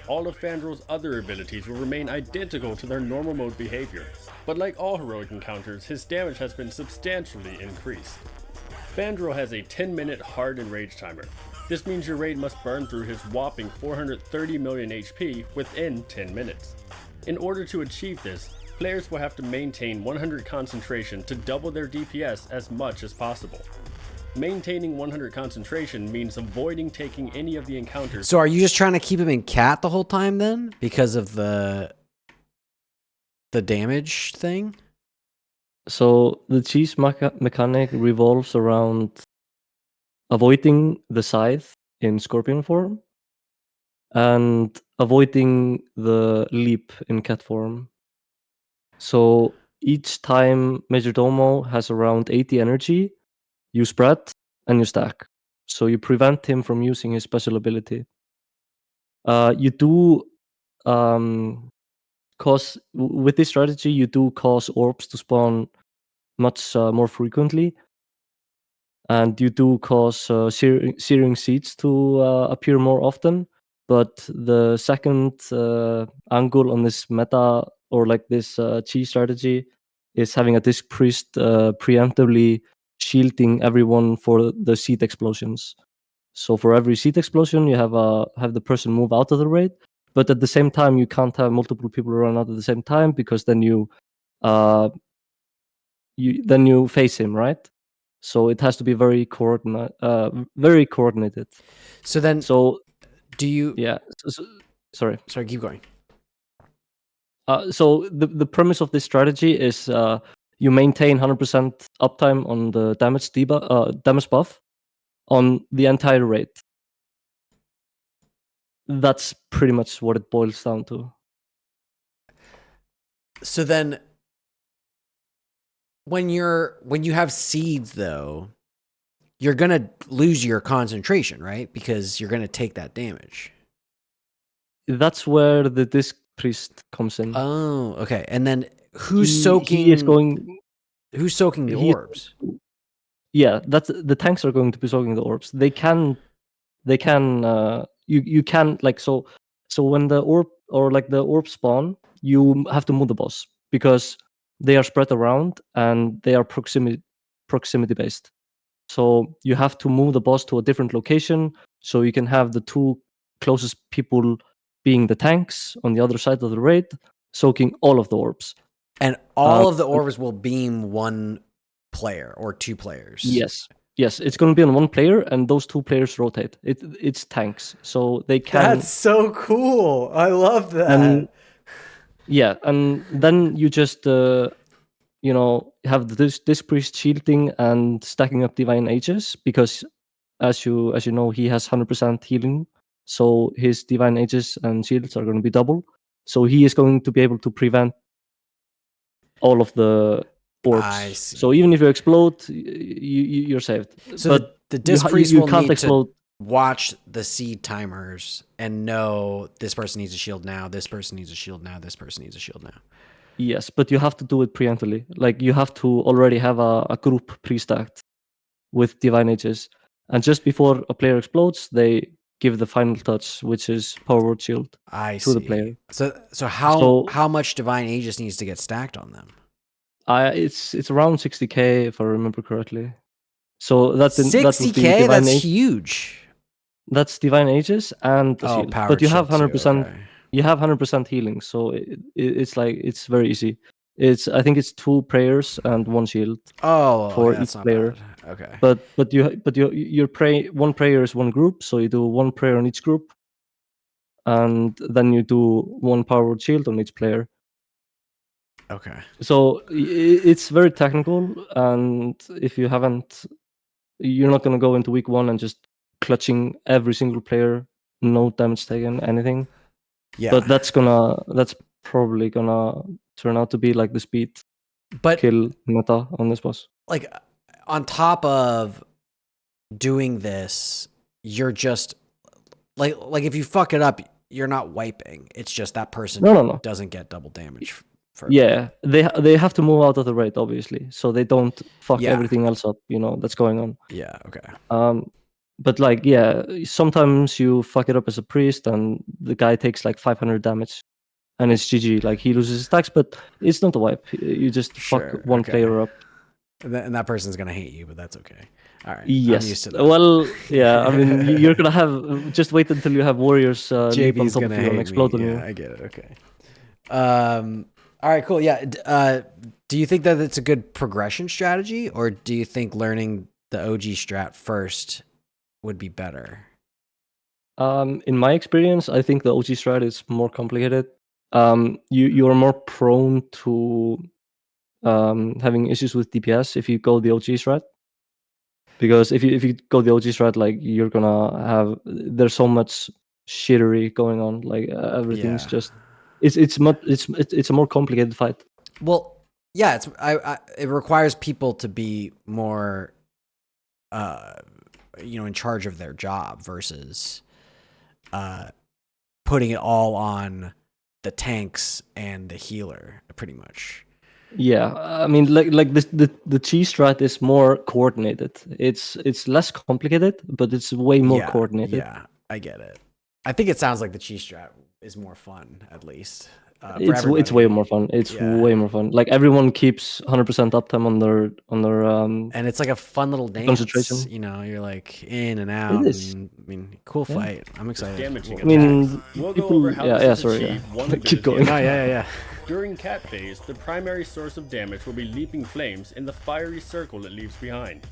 All of Fandral's other abilities will remain identical to their normal mode behavior, but like all heroic encounters, his damage has been substantially increased. Fandral has a 10-minute hard enrage timer. This means your raid must burn through his whopping 430 million HP within 10 minutes. In order to achieve this, players will have to maintain 100 concentration to double their DPS as much as possible. Maintaining 100 concentration means avoiding taking any of the encounters. So are you just trying to keep him in cat the whole time then? Because of the damage thing? So the cheese mechanic revolves around avoiding the scythe in scorpion form and avoiding the leap in cat form. So each time Majordomo has around 80 energy, you spread and you stack. So you prevent him from using his special ability. You do cause, with this strategy, you do cause orbs to spawn much more frequently. And you do cause searing seeds to appear more often. But the second angle on this meta, or like this chi strategy, is having a disc priest preemptively shielding everyone for the seed explosions. So for every seed explosion, you have the person move out of the raid. But at the same time, you can't have multiple people run out at the same time, because then you face him, right? So it has to be very coordinated. So then, do you? Yeah. Sorry, keep going. So the premise of this strategy is you maintain 100% uptime on the damage buff on the entire raid. That's pretty much what it boils down to. So then, when you have seeds, though, you're gonna lose your concentration, right? Because you're gonna take that damage. That's where the disc priest comes in. Oh, okay. And then who's soaking the orbs? Yeah, that's the tanks are going to be soaking the orbs. You can like so when the orb or like the orb spawn, you have to move the boss because they are spread around and they are proximity based. So you have to move the boss to a different location so you can have the two closest people being the tanks on the other side of the raid, soaking all of the orbs. And all of the orbs will beam one player or two players. Yes, it's going to be on one player, and those two players rotate. It's tanks, so they can. That's so cool! I love that. And then you just have this priest shielding and stacking up divine ages, because as you know, he has 100% healing, so his divine ages and shields are going to be double. So he is going to be able to prevent all of the orbs. I see. So even if you explode, you're saved. So but the disc priest will need to watch the seed timers and know this person needs a shield now, this person needs a shield now, this person needs a shield now. Yes, but you have to do it preemptively. Like you have to already have a group pre-stacked. with Divine Ages, and just before a player explodes, they give the final touch, which is Power Word Shield to the player. So how much Divine Aegis needs to get stacked on them? It's around 60k if I remember correctly. So that would be 60K. Divine That's Aegis. huge. That's Divine Aegis and the shield. Power But you have shield too, 100%. okay. You have 100% healing, so it's like it's very easy. I think it's 2 prayers and 1 shield for that's each not player. bad. Okay. But your one prayer is one group, so you do 1 prayer on each group, and then you do 1 power word shield on each player. Okay. So it's very technical, and if you haven't, you're not gonna go into week 1 and just clutching every single player, no damage taken, anything. Yeah. But that's probably gonna turn out to be like the speed kill meta on this boss. Like on top of doing this, you're just like if you fuck it up, you're not wiping. It's just that person doesn't get double damage. Yeah, they have to move out of the raid, obviously, so they don't fuck everything else up, that's going on. Yeah, okay. But like, yeah, sometimes you fuck it up as a priest and the guy takes like 500 damage and it's GG. Like, he loses his stacks, but it's not a wipe. You just fuck one player up. And that person's gonna hate you, but that's okay. All right. Yes. I'm used to that. Well, yeah. I mean, you're gonna have just wait until you have warriors leap on top of you and explode on you. I get it. Okay. All right. Cool. Yeah. Do you think that it's a good progression strategy, or do you think learning the OG strat first would be better? In my experience, I think the OG strat is more complicated. You are more prone to having issues with DPS if you go the OG strat. Because if you go the OG strat, like, you're gonna have, there's so much shittery going on. Like, everything's just it's a more complicated fight. Well, yeah, it requires people to be more in charge of their job versus putting it all on the tanks and the healer, pretty much. Yeah, I mean, like the Chi strat is more coordinated. It's less complicated, but it's way more coordinated. Yeah, I get it. I think it sounds like the Chi strat is more fun, at least. It's way more fun. It's way more fun. Like, everyone keeps 100% uptime on their and it's like a fun little dance. Concentration. You're like in and out. It is. And, I mean, cool fight. I'm excited. Damaging I mean, we'll people. go over how this is Sorry. achieved one Keep ability going. at a time. Yeah. During cat phase, the primary source of damage will be leaping flames in the fiery circle it leaves behind.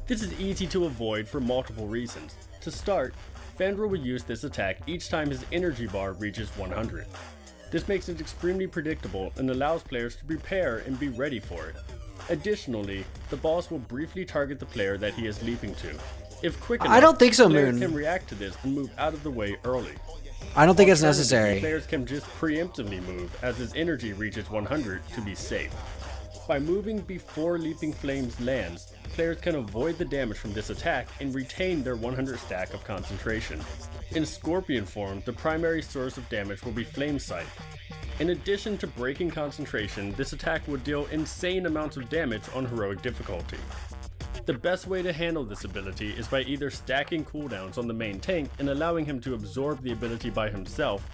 This is easy to avoid for multiple reasons. To start, Fandral will use this attack each time his energy bar reaches 100. This makes it extremely predictable and allows players to prepare and be ready for it. Additionally, the boss will briefly target the player that he is leaping to. If quick enough, I don't think so, players Moon. can react to this and move out of the way early. I don't think it's necessary. Players can just preemptively move as his energy reaches 100 to be safe. By moving before Leaping Flames lands, players can avoid the damage from this attack and retain their 100 stack of concentration. In Scorpion form, the primary source of damage will be Flame Sight. In addition to breaking concentration, this attack would deal insane amounts of damage on heroic difficulty. The best way to handle this ability is by either stacking cooldowns on the main tank and allowing him to absorb the ability by himself,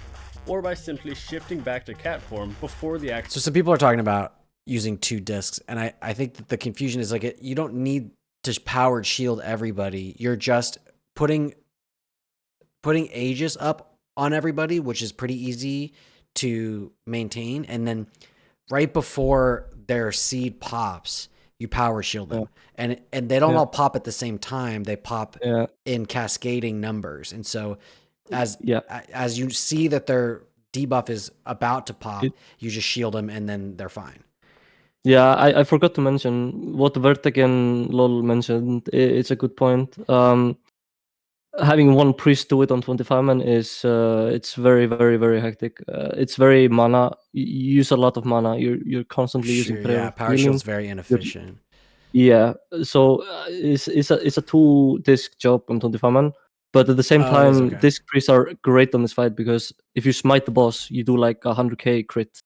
or by simply shifting back to cat form before the action. So some people are talking about using 2 discs, and I think that the confusion is like you don't need to powered shield everybody. You're just putting Aegis up on everybody, which is pretty easy to maintain, and then right before their seed pops, you power shield them. And they don't all pop at the same time. They pop in cascading numbers. And so as you see that their debuff is about to pop, you just shield them and then they're fine. Yeah, I forgot to mention what Vertec and LOL mentioned. It's a good point. Having one priest do it on 25 man is it's very, very, very hectic. It's very mana. You use a lot of mana. You're constantly using power shield's very inefficient. Yeah, so it's a 2-disc job on 25 man, but at the same time, disc priests are great on this fight because if you smite the boss, you do like 100k crit,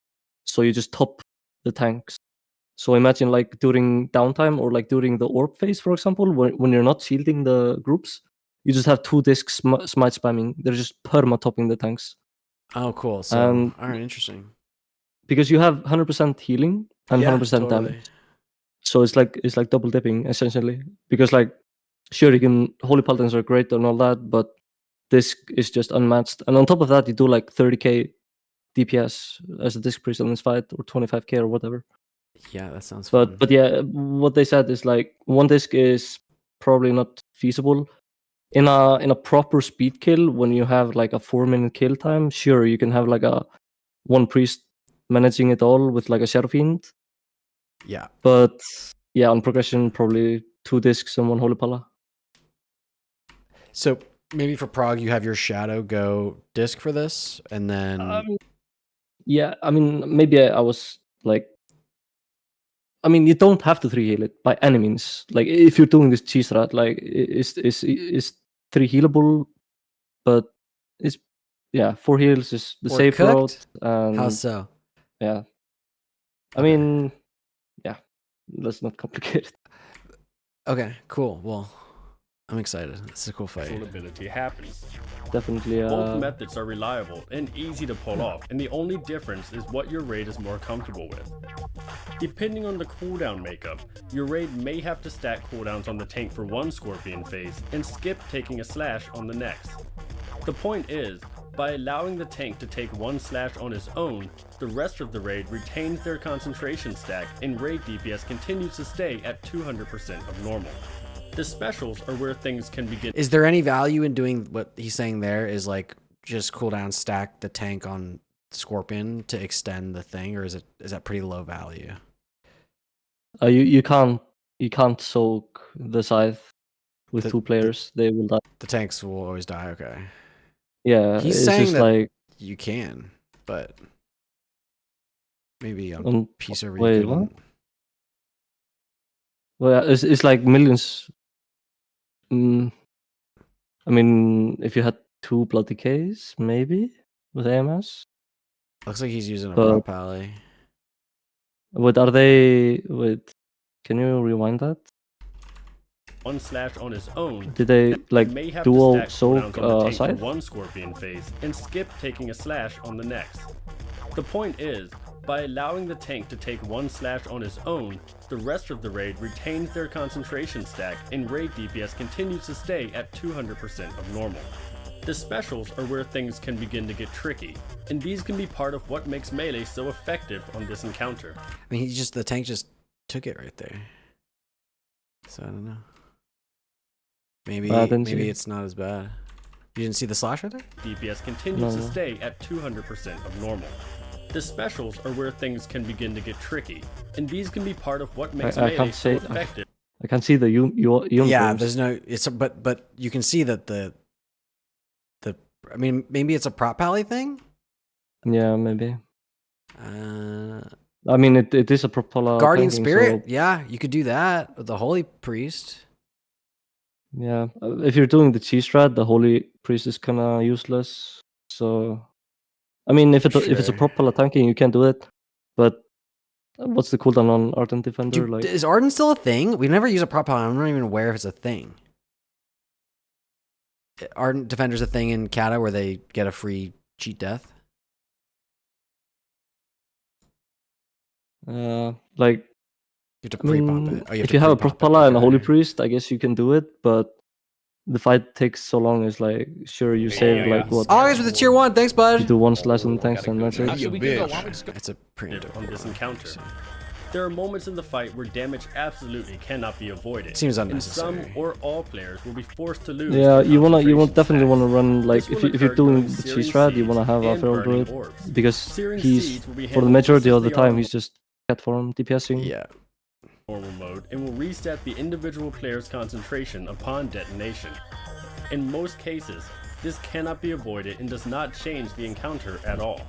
so you just top the tanks. So imagine like during downtime or like during the orb phase, for example, when you're not shielding the groups, you just have 2 discs smite spamming. They're just perma topping the tanks. Oh, cool. So, all right, interesting. Because you have 100% healing and 100% totally. damage. So it's like double dipping essentially. Because like, sure, you can Holy Paladins are great and all that, but disc is just unmatched. And on top of that, you do like 30k DPS as a disc priest in this fight, or 25k or whatever. Yeah, that sounds fun. But yeah, what they said is like 1 disc is probably not feasible. In a proper speed kill, when you have like a 4-minute kill time, sure, you can have like a 1 priest managing it all with like a Shadow Fiend. Yeah. But yeah, on progression, probably 2 discs and 1 Holy Pala. So maybe for Prague, you have your Shadow go disc for this, and then... yeah, I mean, maybe I was like... I mean, you don't have to 3 heal it by any means. Like, if you're doing this cheese strat, like, it's 3 healable, but it's... Yeah, 4 heals is the safe route. How so? Yeah. I mean, yeah, let's not complicate it. Okay, cool. Well, I'm excited. It's a cool fight. Ability happens. Definitely. Both methods are reliable and easy to pull off, and the only difference is what your raid is more comfortable with. Depending on the cooldown makeup, your raid may have to stack cooldowns on the tank for 1 Scorpion phase and skip taking a slash on the next. The point is, by allowing the tank to take 1 slash on his own, the rest of the raid retains their concentration stack and raid DPS continues to stay at 200% of normal. The specials are where things can begin. Is there any value in doing what he's saying there, is like just cooldown stack the tank on Scorpion to extend the thing, or is that pretty low value? You can't soak the scythe with 2 players. They will die. The tanks will always die. Okay. Yeah, he's it's saying just that like you can, but maybe on Peace server you wait, couldn't. what? Well, yeah, it's like millions. I mean, if you had 2 bloody Ks, maybe with AMS. Looks like he's using a prop alley. Wait, are they? Wait, can you rewind that? 1 slash on his own. Did they like dual soak scythe? 1 Scorpion phase and skip taking a slash on the next. The point is, by allowing the tank to take 1 slash on his own, the rest of the raid retains their concentration stack and raid DPS continues to stay at 200% of normal. The specials are where things can begin to get tricky, and these can be part of what makes melee so effective on this encounter. I mean, the tank just took it right there. So I don't know. Maybe it's not as bad. You didn't see the slash right there? DPS continues to stay at 200% of normal. The specials are where things can begin to get tricky, and these can be part of what makes melee so effective. I can't see the yeah, there's no. But you can see that the. I mean, maybe it's a prop pally thing. Yeah, maybe. I mean, it is a prop pally. Guardian Spirit. So... Yeah, you could do that with the Holy Priest. Yeah, if you're doing the cheese strat, the Holy Priest is kind of useless. So, I mean, if it's a prop pally tanking, you can do it. But what's the cooldown on Ardent Defender? Dude, is Ardent still a thing? We've never used a prop pally. I'm not even aware if it's a thing. Ardent Defender's a thing in Kata where they get a free cheat death. Like. You have to pre-pop it. Oh, if you have a prop pally and a Holy Priest, I guess you can do it, but the fight takes so long. It's like, sure, you save like what? Always with the tier 1, thanks, bud. You do 1 slash on the tanks and that's it. It's a preemptive on this encounter. There are moments in the fight where damage absolutely cannot be avoided. Seems unnecessary. And some or all players will be forced to lose. Yeah, you definitely wanna run like if you're doing the cheese strat, you wanna have a feral druid because he's for the majority of the time he's just cat form DPSing. Yeah. Normal mode and will reset the individual player's concentration upon detonation. In most cases, this cannot be avoided and does not change the encounter at all.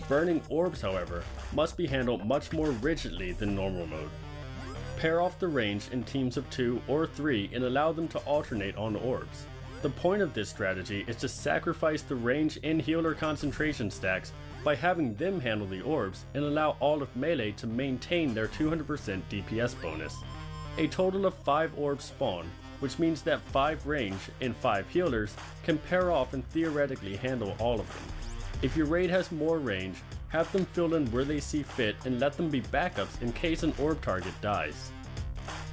Burning orbs, however, must be handled much more rigidly than normal mode. Pair off the range in teams of 2 or 3 and allow them to alternate on orbs. The point of this strategy is to sacrifice the range and healer concentration stacks by having them handle the orbs and allow all of melee to maintain their 200% DPS bonus. A total of 5 orbs spawn, which means that 5 range and 5 healers can pair off and theoretically handle all of them. If your raid has more range, have them fill in where they see fit and let them be backups in case an orb target dies.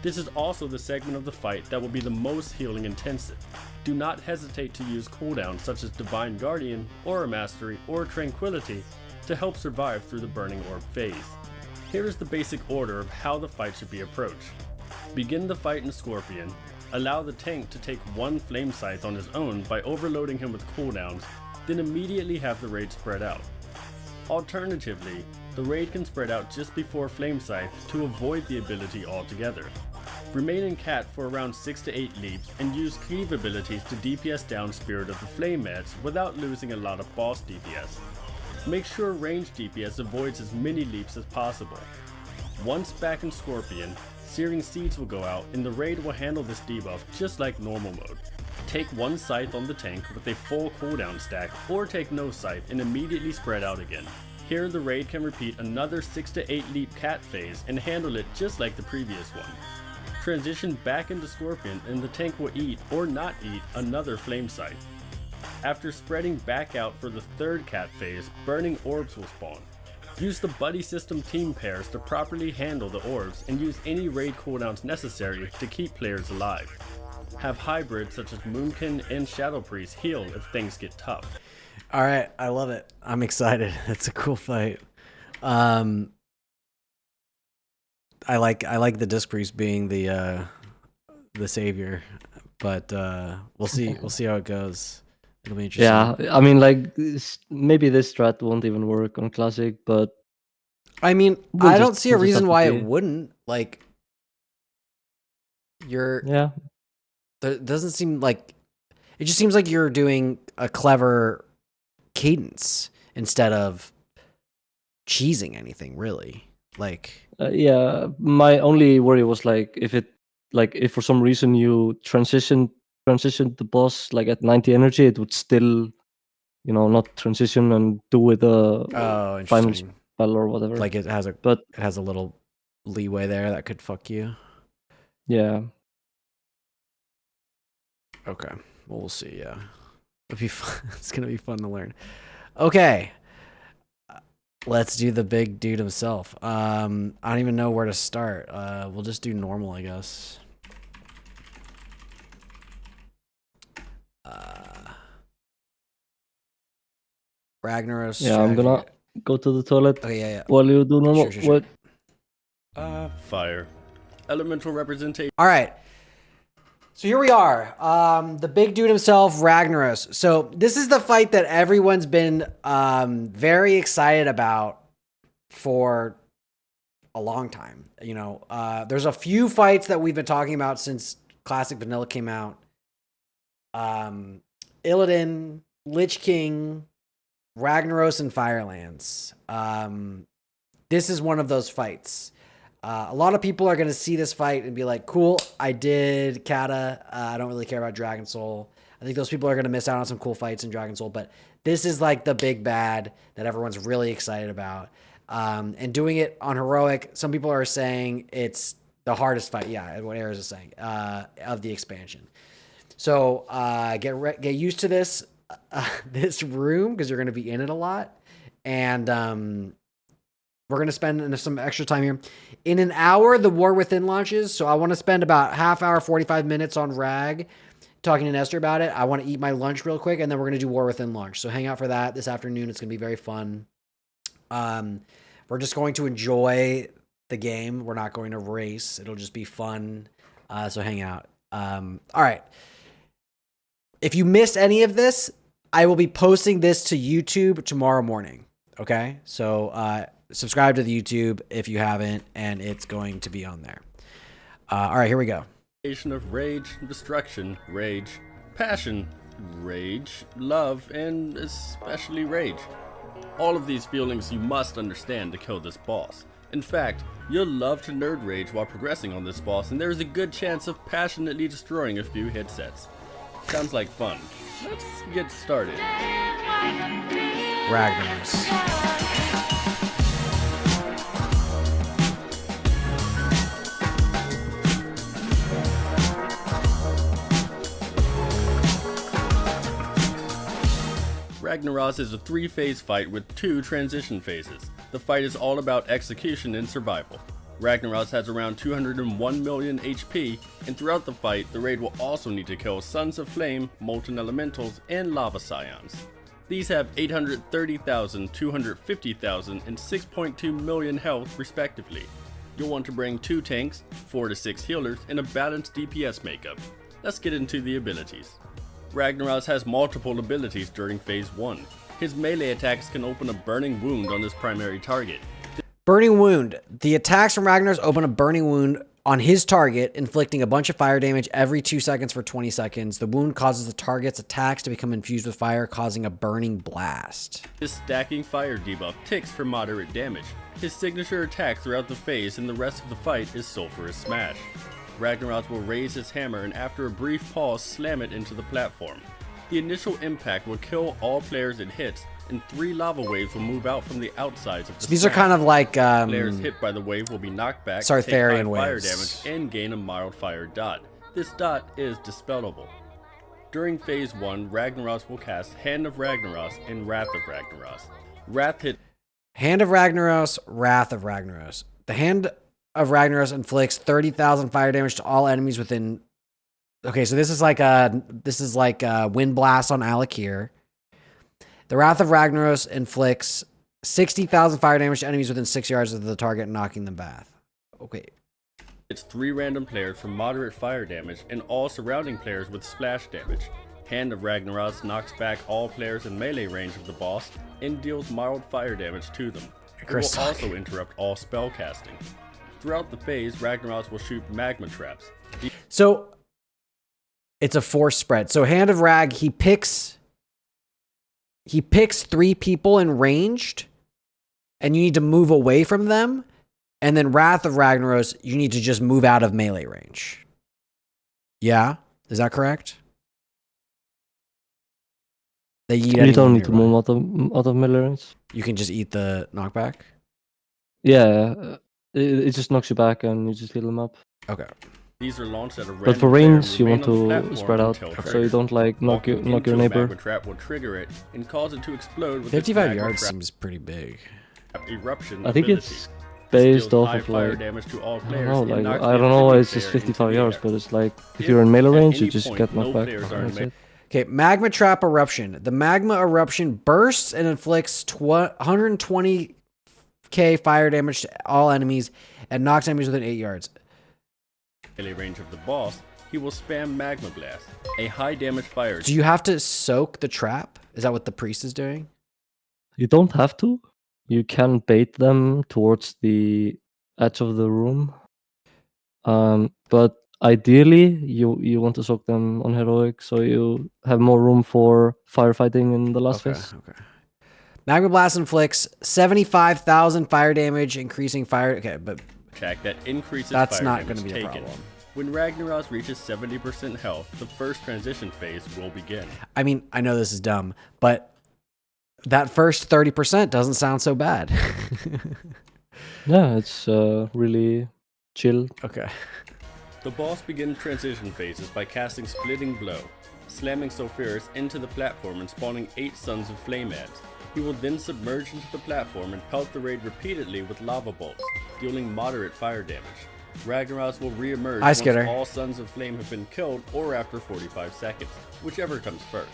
This is also the segment of the fight that will be the most healing intensive. Do not hesitate to use cooldowns such as Divine Guardian, Aura Mastery, or Tranquility to help survive through the Burning Orb phase. Here is the basic order of how the fight should be approached. Begin the fight in Scorpion, allow the tank to take one Flame Scythe on his own by overloading him with cooldowns, then immediately have the raid spread out. Alternatively, the raid can spread out just before Flame Scythe to avoid the ability altogether. Remain in Cat for around 6 to 8 leaps and use cleave abilities to DPS down Spirit of the Flame meds without losing a lot of boss DPS. Make sure range DPS avoids as many leaps as possible. Once back in Scorpion, Searing Seeds will go out and the raid will handle this debuff just like normal mode. Take one scythe on the tank with a full cooldown stack, or take no scythe and immediately spread out again. Here the raid can repeat another 6 to 8 leap Cat phase and handle it just like the previous one. Transition back into Scorpion and the tank will eat or not eat another Flame Scythe. After spreading back out for the third Cat phase, Burning Orbs will spawn. Use the buddy system team pairs to properly handle the orbs and use any raid cooldowns necessary to keep players alive. Have hybrids such as Moonkin and Shadow Priest heal if things get tough. All right, I love it. I'm excited. It's a cool fight. I like the Disc Priest being the savior, but we'll see how it goes. It'll be interesting. Yeah, I mean, like maybe this strat won't even work on Classic, but I mean, I don't see a reason why it wouldn't. Like, yeah. It doesn't seem like it just seems like you're doing a clever cadence instead of cheesing anything, really. Like, yeah, my only worry was like if for some reason you transitioned the boss like at 90 energy, it would still, not transition and do with a final spell or whatever. Like it has a little leeway there that could fuck you. Yeah. Okay. Well, we'll see. Yeah. It'll be fun. It's gonna be fun to learn. Okay. Let's do the big dude himself. I don't even know where to start. We'll just do normal, I guess. Ragnaros. Yeah, I'm gonna go to the toilet. Okay, yeah. While you do normal. Sure. Fire. Elemental representation. All right. So here we are. The big dude himself, Ragnaros. So this is the fight that everyone's been very excited about for a long time. There's a few fights that we've been talking about since Classic Vanilla came out. Illidan, Lich King, Ragnaros, and Firelands. This is one of those fights. A lot of people are going to see this fight and be like, cool, I did Kata. I don't really care about Dragon Soul. I think those people are going to miss out on some cool fights in Dragon Soul, but this is like the big bad that everyone's really excited about. And doing it on Heroic, some people are saying it's the hardest fight. Yeah, what Ares is saying, of the expansion. So get used to this room because you're going to be in it a lot. And we're going to spend some extra time here. In an hour, the War Within launches. So I want to spend about half hour, 45 minutes on Rag, talking to Nezter about it. I want to eat my lunch real quick, and then we're going to do War Within launch. So hang out for that this afternoon. It's going to be very fun. We're just going to enjoy the game. We're not going to race. It'll just be fun. So hang out. All right. If you missed any of this, I will be posting this to YouTube tomorrow morning. Okay? So, subscribe to the YouTube if you haven't, and it's going to be on there. All right, here we go. Of rage, destruction, rage, passion, rage, love, and especially rage. All of these feelings you must understand to kill this boss. In fact, you'll love to nerd rage while progressing on this boss, and there is a good chance of passionately destroying a few headsets. Sounds like fun. Let's get started. Ragnaros. Ragnaros is a 3-phase fight with 2 transition phases. The fight is all about execution and survival. Ragnaros has around 201 million HP, and throughout the fight, the raid will also need to kill Sons of Flame, Molten Elementals, and Lava Scions. These have 830,000, 250,000, and 6.2 million health respectively. You'll want to bring 2 tanks, 4 to 6 healers, and a balanced DPS makeup. Let's get into the abilities. Ragnaros has multiple abilities during phase 1. His melee attacks can open a burning wound on his primary target. Burning Wound. The attacks from Ragnaros open a burning wound on his target, inflicting a bunch of fire damage every 2 seconds for 20 seconds. The wound causes the target's attacks to become infused with fire, causing a burning blast. His stacking fire debuff ticks for moderate damage. His signature attack throughout the phase and the rest of the fight is Sulphurous Smash. Ragnaros will raise his hammer and after a brief pause slam it into the platform. The initial impact will kill all players it hits, and 3 lava waves will move out from the outsides of the So these are kind of like players hit by the wave will be knocked back, take high Sartharian fire waves. damage, and gain a mild fire dot. This dot is dispellable. During phase 1, Ragnaros will cast Hand of Ragnaros and Wrath of Ragnaros. Wrath hit Hand of Ragnaros, Wrath of Ragnaros. The Hand of Ragnaros inflicts 30,000 fire damage to all enemies within. Okay, so this is like Wind Blast on Alakir. The Wrath of Ragnaros inflicts 60,000 fire damage to enemies within 6 yards of the target, knocking them back. Okay. It's 3 random players for moderate fire damage and all surrounding players with splash damage. Hand of Ragnaros knocks back all players in melee range of the boss and deals mild fire damage to them. It will also interrupt all spell casting. Throughout the phase, Ragnaros will shoot magma traps. So it's a force spread. So Hand of Rag, he picks 3 people in ranged, and you need to move away from them. And then Wrath of Ragnaros, you need to just move out of melee range. Yeah? Is that correct? You don't need to move out of melee range. You can just eat the knockback? Yeah, it just knocks you back and you just heal them up. Okay. These are launched at a But for range, you want to spread out so you don't like knock your neighbor. Magma trap will trigger it and cause it to explode with 55 yards seems pretty big. Eruption I think ability. it's based off of fire like damage to all I players don't know, and like knocks I the don't know why it's affected just player into 55 the yards, air. but it's like if you're in melee At range, you any just point, get knocked no back. players are That's in it. Okay, Magma Trap Eruption. The Magma Eruption bursts and inflicts 120k fire damage to all enemies and knocks enemies within 8 yards. Melee range of the boss, he will spam Magma Blast, a high damage fire. Do you have to soak the trap? Is that what the priest is doing? You don't have to. You can bait them towards the edge of the room. But ideally, you want to soak them on heroic, so you have more room for firefighting in the last phase. Okay. Magma Blast inflicts 75,000 fire damage, increasing fire. Okay, but attack that increases that's fire not damage going to be a taken. problem. When Ragnaros reaches 70% health, the first transition phase will begin. I mean, I know this is dumb, but that first 30% doesn't sound so bad. Yeah, it's really chill. Okay. The boss begins transition phases by casting Splitting Blow, slamming Sulphurous into the platform and spawning 8 Sons of Flame ads. He will then submerge into the platform and pelt the raid repeatedly with lava bolts, dealing moderate fire damage. Ragnaros will re-emerge once all Sons of Flame have been killed or after 45 seconds, whichever comes first.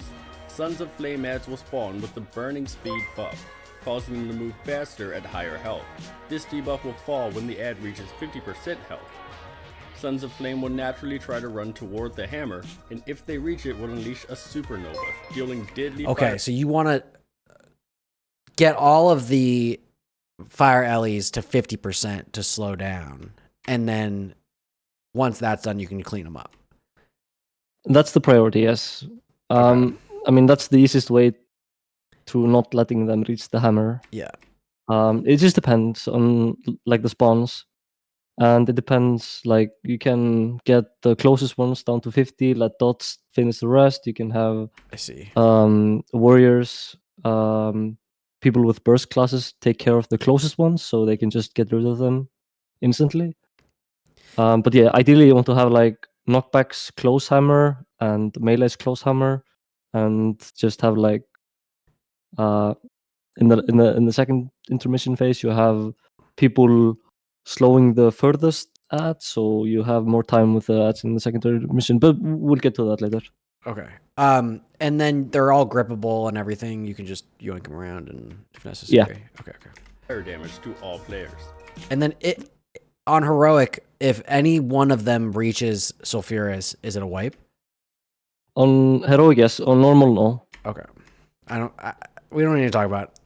Sons of Flame ads will spawn with the Burning Speed buff, causing them to move faster at higher health. This debuff will fall when the ad reaches 50% health. Sons of Flame will naturally try to run toward the hammer, and if they reach it, will unleash a supernova, dealing deadly fire. So you want to get all of the fire Ellies to 50% to slow down, and then once that's done, you can clean them up. That's the priority, yes. I mean, that's the easiest way to not letting them reach the hammer. Yeah. It just depends on like the spawns. And it depends, like you can get the closest ones down to 50, let dots finish the rest. You can have I see. warriors people with burst classes take care of the closest ones, so they can just get rid of them instantly. But yeah, ideally you want to have like knockbacks close hammer and melee's close hammer, and just have like in the second intermission phase you have people slowing the furthest ads, so you have more time with the ads in the second intermission. But we'll get to that later. Okay. And then they're all grippable and everything. You can just yoink them around and if necessary. Yeah. Okay. Fire damage to all players. And then on heroic, if any one of them reaches Sulfuras, is it a wipe? On heroic, yes. On normal, no. Okay. We don't need to talk about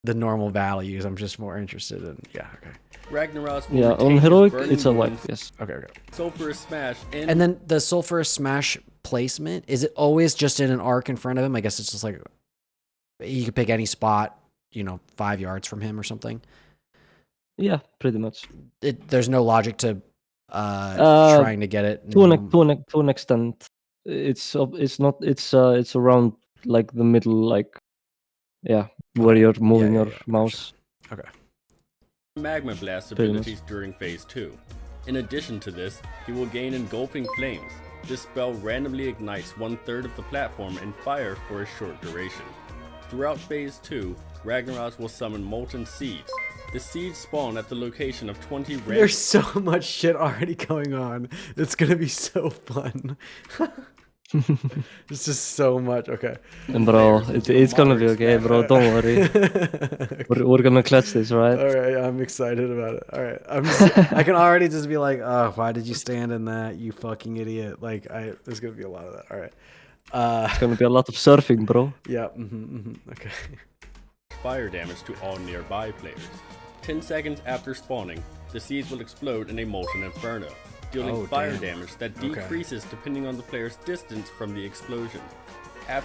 the normal values. I'm just more interested in okay. Ragnaros will Yeah, retain on his heroic burning it's a wipe, wounds, yes. Okay. Sulfurous Smash, And then the Sulfurous Smash placement, is it always just in an arc in front of him? I guess it's just like you could pick any spot, 5 yards from him or something. Yeah, pretty much. There's no logic to trying to get it to an extent. It's around like the middle, where you're moving your mouse. Okay. Magma Blast abilities during Phase 2. In addition to this, he will gain Engulfing Flames. This spell randomly ignites 1/3 of the platform in fire for a short duration. Throughout Phase 2, Ragnaros will summon Molten Seeds. The seeds spawn at the location of 20 random... There's so much shit already going on. It's gonna be so fun. It's just so much. Okay. And bro, it's gonna be okay, bro. Don't worry. We're gonna clutch this, right? All right, I'm excited about it. All right, I can already just be like, oh, why did you stand in that, you fucking idiot? Like, there's gonna be a lot of that. All right. It's gonna be a lot of surfing, bro. Yeah. Okay. Fire damage to all nearby players. 10 seconds after spawning, the seeds will explode in a molten inferno, dealing fire damage that decreases depending on the player's distance from the explosion.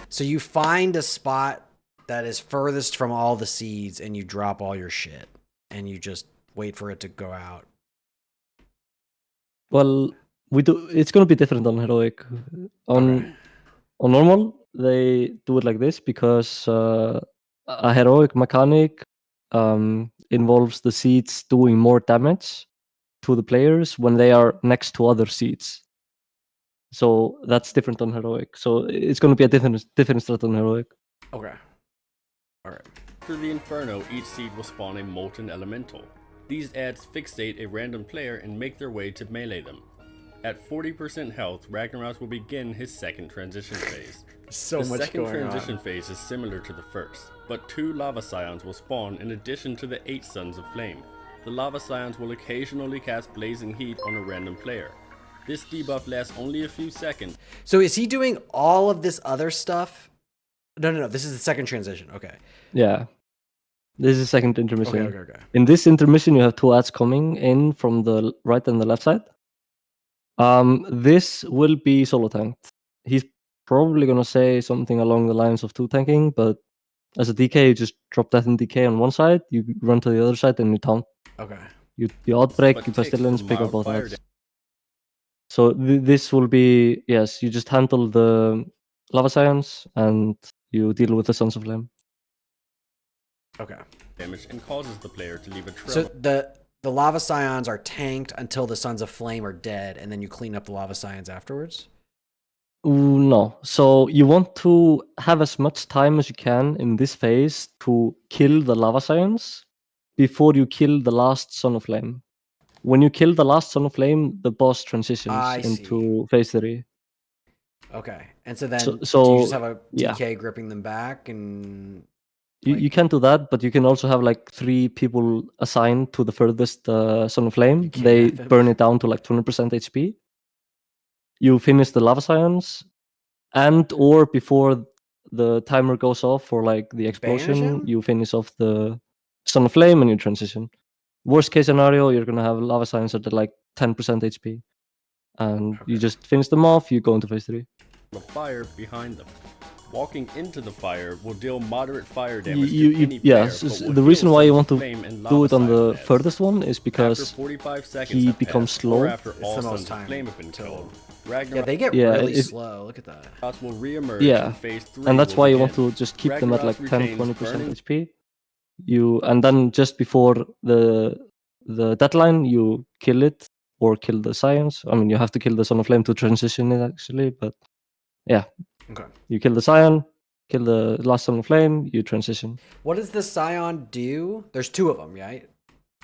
So you find a spot that is furthest from all the seeds and you drop all your shit and you just wait for it to go out. Well, it's gonna be different on heroic. On normal, they do it like this because a heroic mechanic involves the seeds doing more damage to the players when they are next to other seeds. So that's different on heroic. So it's going to be a different strat on heroic. Okay. All right. After the inferno, each seed will spawn a molten elemental. These adds fixate a random player and make their way to melee them. At 40% health, Ragnaros will begin his second transition phase. So the much second going transition on. phase is similar to the first, but 2 lava scions will spawn in addition to the 8 Sons of Flame. The lava scions will occasionally cast blazing heat on a random player. This debuff lasts only a few seconds. So is he doing all of this other stuff? No. This is the second transition. Okay. Yeah. This is second intermission. Okay. In this intermission, you have 2 ads coming in from the right and the left side. This will be solo tanked. He's probably gonna say something along the lines of 2 tanking, but as a DK, you just drop death and DK on one side, you run to the other side, and you taunt. Okay. You outbreak, But you takes pestilence, the pick up mild both fire ads. So this will be, yes, you just handle the lava scions and you deal with the Sons of Flame. Okay. damage and causes the player to leave a trail. So the lava scions are tanked until the Sons of Flame are dead, and then you clean up the lava scions afterwards? No. So you want to have as much time as you can in this phase to kill the lava scions before you kill the last Son of Flame. When you kill the last Son of Flame, the boss transitions into phase 3. Okay. And so then So do you just have a yeah. DK gripping them back and You can do that, but you can also have like 3 people assigned to the furthest Son of Flame. They burn it down to like 20% HP. You finish the lava scions, and or before the timer goes off for like the explosion, you finish off the Son of Flame and you transition. Worst case scenario, you're gonna have lava scions at like 10% HP, and you just finish them off. You go into phase 3. The fire behind them. Walking into the fire will deal moderate fire damage to any player, but will the reason heal why you Sons want of to Flame and do it lava on the scions. furthest one is because After 45 seconds he have becomes passed, slow. or after all the Sons most of time Flame have been killed, Yeah, Ragnaros they get really slow. Look at that. will reemerge Yeah, in phase 3 and that's will why you begin. want to just keep them at like Ragnaros 10, retains 20% burning HP. and then just before the deadline, you kill it or kill the scions. I mean, you have to kill the Son of Flame to transition it actually, but yeah. Okay. You kill the Scion, kill the last Son of Flame, you transition. What does the Scion do? There's 2 of them, right?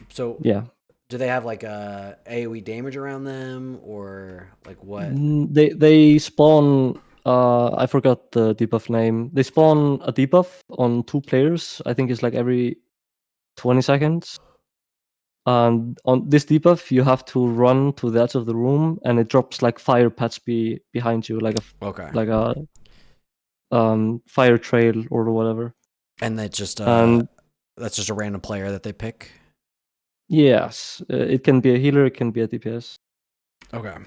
So Yeah. do they have like a AoE damage around them, or like what? They spawn. I forgot the debuff name. They spawn a debuff on 2 players. I think it's like every 20 seconds. And on this debuff, you have to run to the edge of the room, and it drops like fire patch behind you, like a fire trail or whatever. And that's just that's just a random player that they pick. Yes, it can be a healer, it can be a DPS. Okay.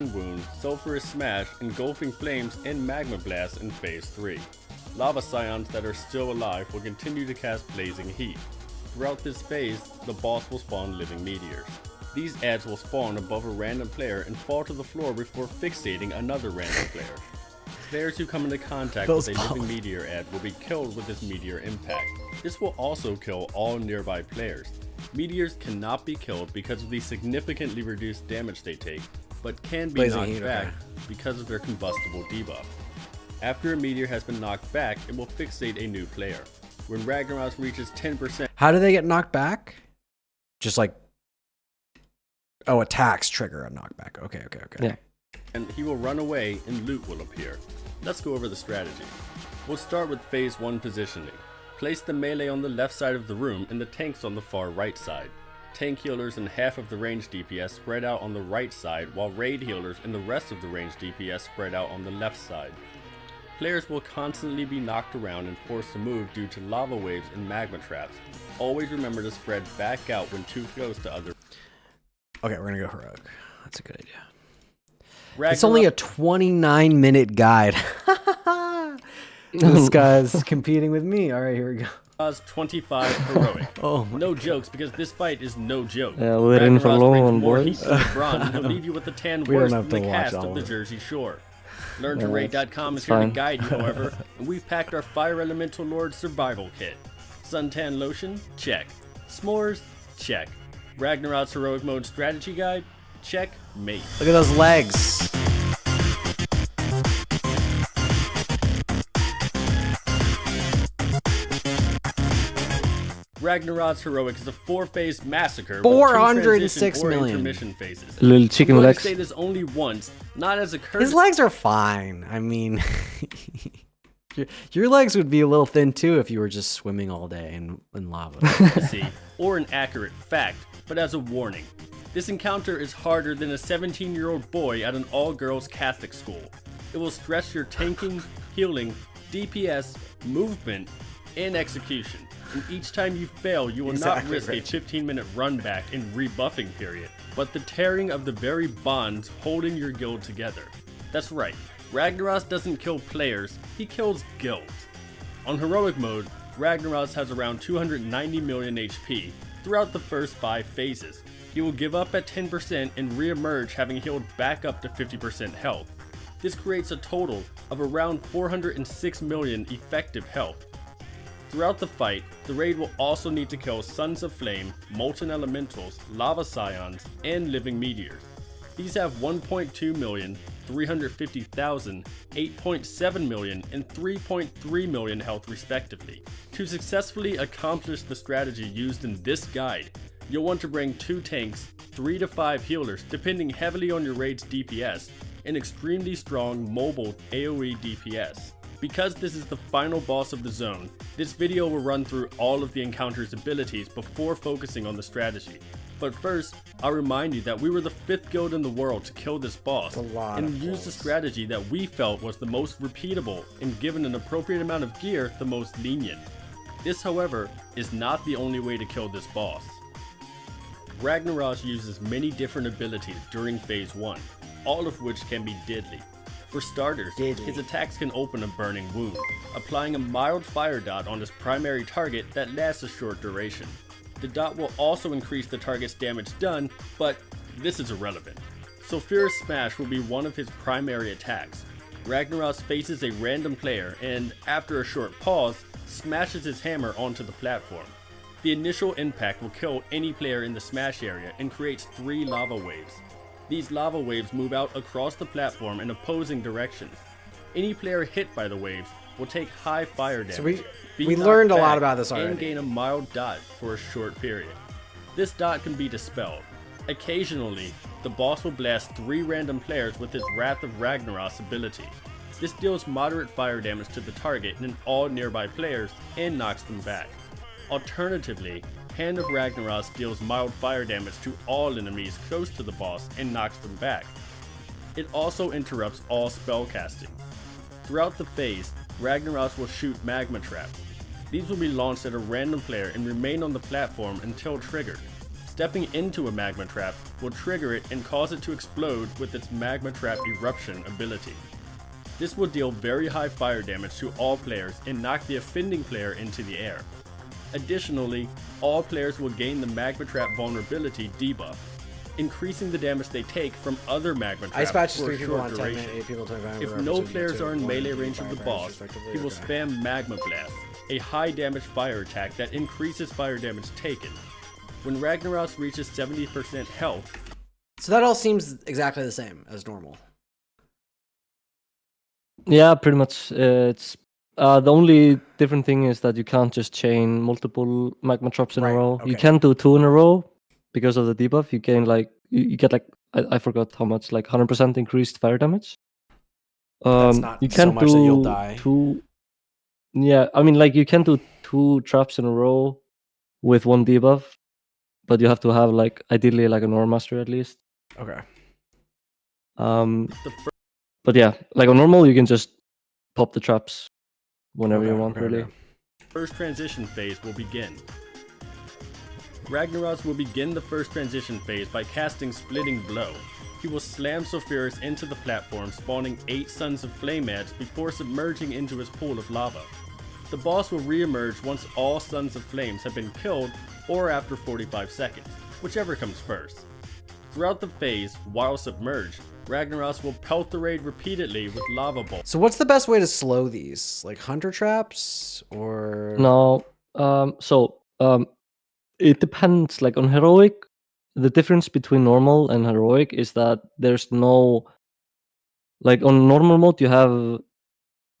Wound, Sulphurous Smash, Engulfing Flames, and Magma Blast in Phase 3. Lava Scions that are still alive will continue to cast Blazing Heat. Throughout this phase, the boss will spawn Living Meteors. These adds will spawn above a random player and fall to the floor before fixating another random player. Players who come into contact with a Living Meteor ad will be killed with this Meteor impact. This will also kill all nearby players. Meteors cannot be killed because of the significantly reduced damage they take, but can be knocked back because of their combustible debuff. After a meteor has been knocked back, it will fixate a new player. When Ragnaros reaches 10%... How do they get knocked back? Just like... Oh, attacks trigger a knockback. Okay. Yeah. And he will run away and loot will appear. Let's go over the strategy. We'll start with Phase 1 positioning. Place the melee on the left side of the room and the tanks on the far right side. Tank healers and half of the range DPS spread out on the right side, while raid healers and the rest of the range DPS spread out on the left side. Players will constantly be knocked around and forced to move due to lava waves and magma traps. Always remember to spread back out when too close to other... Okay, we're gonna go heroic. That's a good idea. It's only a 29-minute guide. This guy's competing with me. All right, here we go. 25 heroic. Oh, no jokes, because this fight is no joke. Yeah, we're in for a long one, boys. He'll leave you with the tan worse than the cast of the Jersey Shore. LearnToRate.com is here to guide you, however, and we've packed our Fire Elemental Lord Survival Kit. Suntan Lotion? Check. S'mores? Check. Ragnaros Heroic Mode Strategy Guide? Check. Mate. Look at those legs. Ragnaros Heroic is a 4-phase massacre 406 million intermission phases. Little chicken legs. I say this only once, not as a curse. His legs are fine. I mean, your legs would be a little thin too if you were just swimming all day in lava. Or an accurate fact, but as a warning. This encounter is harder than a 17-year-old boy at an all-girls Catholic school. It will stress your tanking, healing, DPS, movement, and execution. And each time you fail, you will not risk a 15-minute run back and rebuffing period, but the tearing of the very bonds holding your guild together. That's right, Ragnaros doesn't kill players, he kills guilds. On heroic mode, Ragnaros has around 290 million HP throughout the first 5 phases. He will give up at 10% and re-emerge having healed back up to 50% health. This creates a total of around 406 million effective health. Throughout the fight, the raid will also need to kill Sons of Flame, Molten Elementals, Lava Scions, and Living Meteors. These have 1.2 million, 350,000, 8.7 million, and 3.3 million health respectively. To successfully accomplish the strategy used in this guide, you'll want to bring 2 tanks, 3 to 5 healers depending heavily on your raid's DPS, and extremely strong mobile AoE DPS. Because this is the final boss of the zone, this video will run through all of the encounter's abilities before focusing on the strategy. But first, I'll remind you that we were the 5th guild in the world to kill this boss, and use the strategy that we felt was the most repeatable and given an appropriate amount of gear, the most lenient. This, however, is not the only way to kill this boss. Ragnaros uses many different abilities during phase 1, all of which can be deadly. For starters, his attacks can open a burning wound, applying a mild fire dot on his primary target that lasts a short duration. The dot will also increase the target's damage done, but this is irrelevant. Sulphurous Smash will be one of his primary attacks. Ragnaros faces a random player and, after a short pause, smashes his hammer onto the platform. The initial impact will kill any player in the smash area and creates 3 lava waves. These lava waves move out across the platform in opposing directions. Any player hit by the waves will take high fire damage. So be we knocked learned a lot back, about this already. and gain a mild dot for a short period. This dot can be dispelled. Occasionally, the boss will blast 3 random players with his Wrath of Ragnaros ability. This deals moderate fire damage to the target and all nearby players and knocks them back. Alternatively, Hand of Ragnaros deals mild fire damage to all enemies close to the boss and knocks them back. It also interrupts all spellcasting. Throughout the phase, Ragnaros will shoot magma traps. These will be launched at a random player and remain on the platform until triggered. Stepping into a magma trap will trigger it and cause it to explode with its magma trap eruption ability. This will deal very high fire damage to all players and knock the offending player into the air. Additionally, all players will gain the magma trap vulnerability debuff, increasing the damage they take from other magma traps Ice patches for 3 a people short on 10 duration. minutes, 8 people 25. If no players are in melee range of the boss, he will spam Magma Blast, a high damage fire attack that increases fire damage taken. When Ragnaros reaches 70% health, So that all seems exactly the same as normal. Yeah, pretty much. It's the only different thing is that you can't just chain multiple magma traps in Right, a row. You okay. can do 2 in a row because of the debuff. You gain like you get like I forgot how much, like 100% increased fire damage. That's not you so can't much do that you'll die. 2. Yeah, I mean, like you can do 2 traps in a row with 1 debuff, but you have to have like ideally like a Norm Master at least. Okay. But yeah, like on normal, you can just pop the traps whenever you Okay, want, okay, really. okay. first transition phase will begin. Ragnaros will begin the first transition phase by casting Splitting Blow. He will slam Sulfuras into the platform, spawning 8 Sons of Flame Ants before submerging into his pool of lava. The boss will re-emerge once all Sons of Flames have been killed or after 45 seconds, whichever comes first. Throughout the phase, while submerged, Ragnaros will pelt the raid repeatedly with lava bolts. So what's the best way to slow these? Like hunter traps or No, it depends. Like on heroic, the difference between normal and heroic is that there's no, like on normal mode you have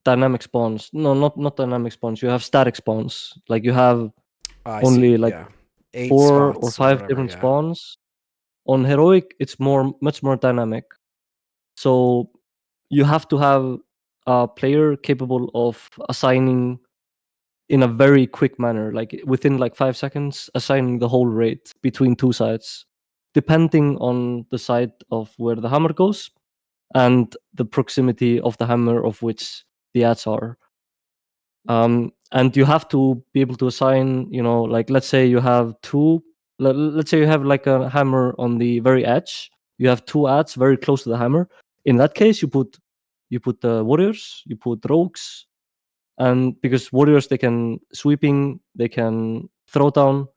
dynamic spawns. No, not dynamic spawns. You have static spawns. Like you have I only see, like yeah. 8 4 or spots 5 whatever, different yeah. spawns. On heroic, it's much more dynamic. So you have to have a player capable of assigning in a very quick manner, like within like 5 seconds, assigning the whole raid between 2 sides, depending on the side of where the hammer goes and the proximity of the hammer of which the ads are. And you have to be able to assign, like let's say you have let's say you have like a hammer on the very edge. You have 2 ads very close to the hammer. In that case, you put the warriors, you put rogues, and because warriors, they can sweeping, they can throw down.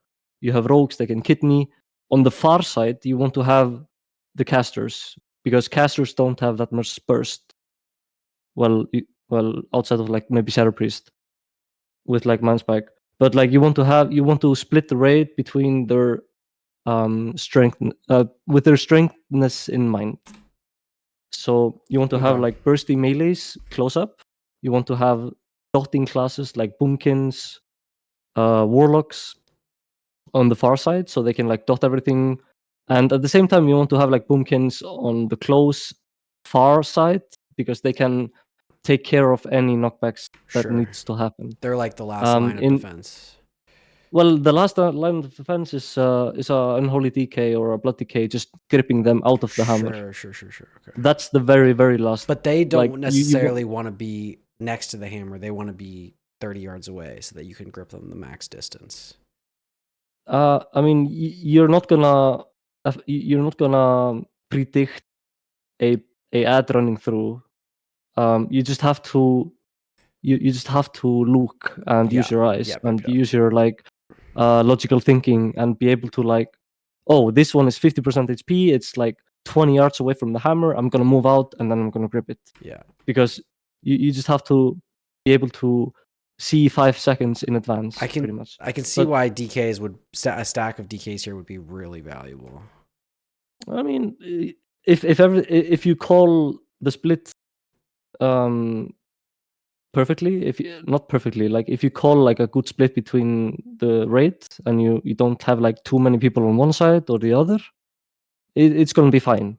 You have rogues, they can kidney. On the far side, you want to have the casters, because casters don't have that much burst. Well, outside of like maybe Shadow Priest with like Manspike, but like you want to split the raid between their strength, with their strengthness in mind. So you want to have Okay. like bursty melees close up. You want to have dotting classes like boomkins, warlocks on the far side, so they can like dot everything. And at the same time, you want to have like boomkins on the close far side, because they can take care of any knockbacks that Sure. needs to happen. They're like the last line of defense. Well, the last line of defense is a unholy DK or a blood DK, just gripping them out of the hammer. Sure. Okay. That's the very, very last. But they don't like, necessarily want to be next to the hammer. They want to be 30 yards away so that you can grip them the max distance. I mean, you're not gonna predict a ad running through. You just have to look and use your eyes and use your like logical thinking and be able to like, oh, this one is 50% HP. It's like 20 yards away from the hammer. I'm gonna move out and then I'm gonna grip it. Yeah. Because you just have to be able to see 5 seconds in advance. I can pretty much. I can see But- why DKs would a stack of DKs here would be really valuable. I mean, if you call the split perfectly, if you, not perfectly, like if you call like a good split between the raid and you don't have like too many people on one side or the other, it's gonna be fine.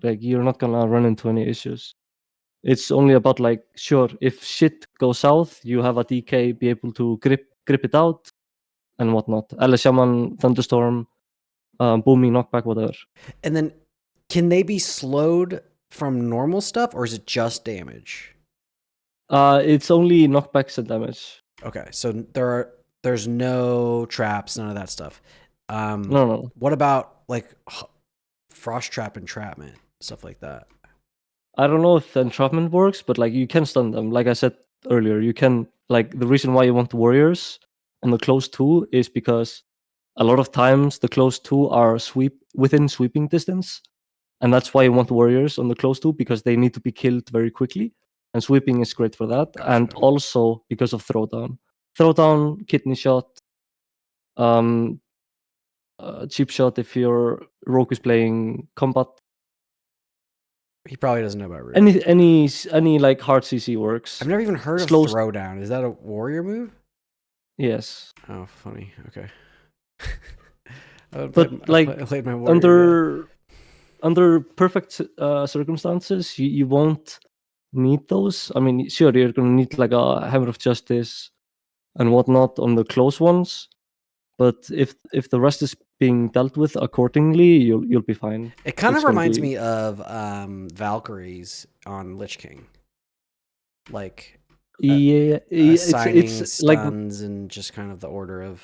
Like you're not gonna run into any issues. It's only about like, sure, if shit goes south, you have a DK be able to grip it out and whatnot. Shaman, Thunderstorm, Booming, Knockback, whatever. And then, can they be slowed from normal stuff, or is it just damage? It's only knockbacks and damage. Okay, so there's no traps, none of that stuff. No. What about like frost trap entrapment, stuff like that? I don't know if the entrapment works, but like you can stun them. Like I said earlier, you can, like, the reason why you want the warriors on the close 2 is because a lot of times the close 2 are within sweeping distance, and that's why you want the warriors on the close 2, because they need to be killed very quickly, and sweeping is great for that. Gotcha. And also because of throwdown, kidney shot, cheap shot if your rogue is playing combat. He probably doesn't know about root. Any like hard CC works. I've never even heard of throwdown. Is that a warrior move? Yes. Oh, funny. Okay. But like under perfect circumstances, you won't need those. I mean, sure, you're gonna need like a Hammer of Justice and whatnot on the close ones, but if the rest is being dealt with accordingly, you'll be fine. It kind of reminds me of Valkyries on Lich King, like assigning stuns like, and just kind of the order of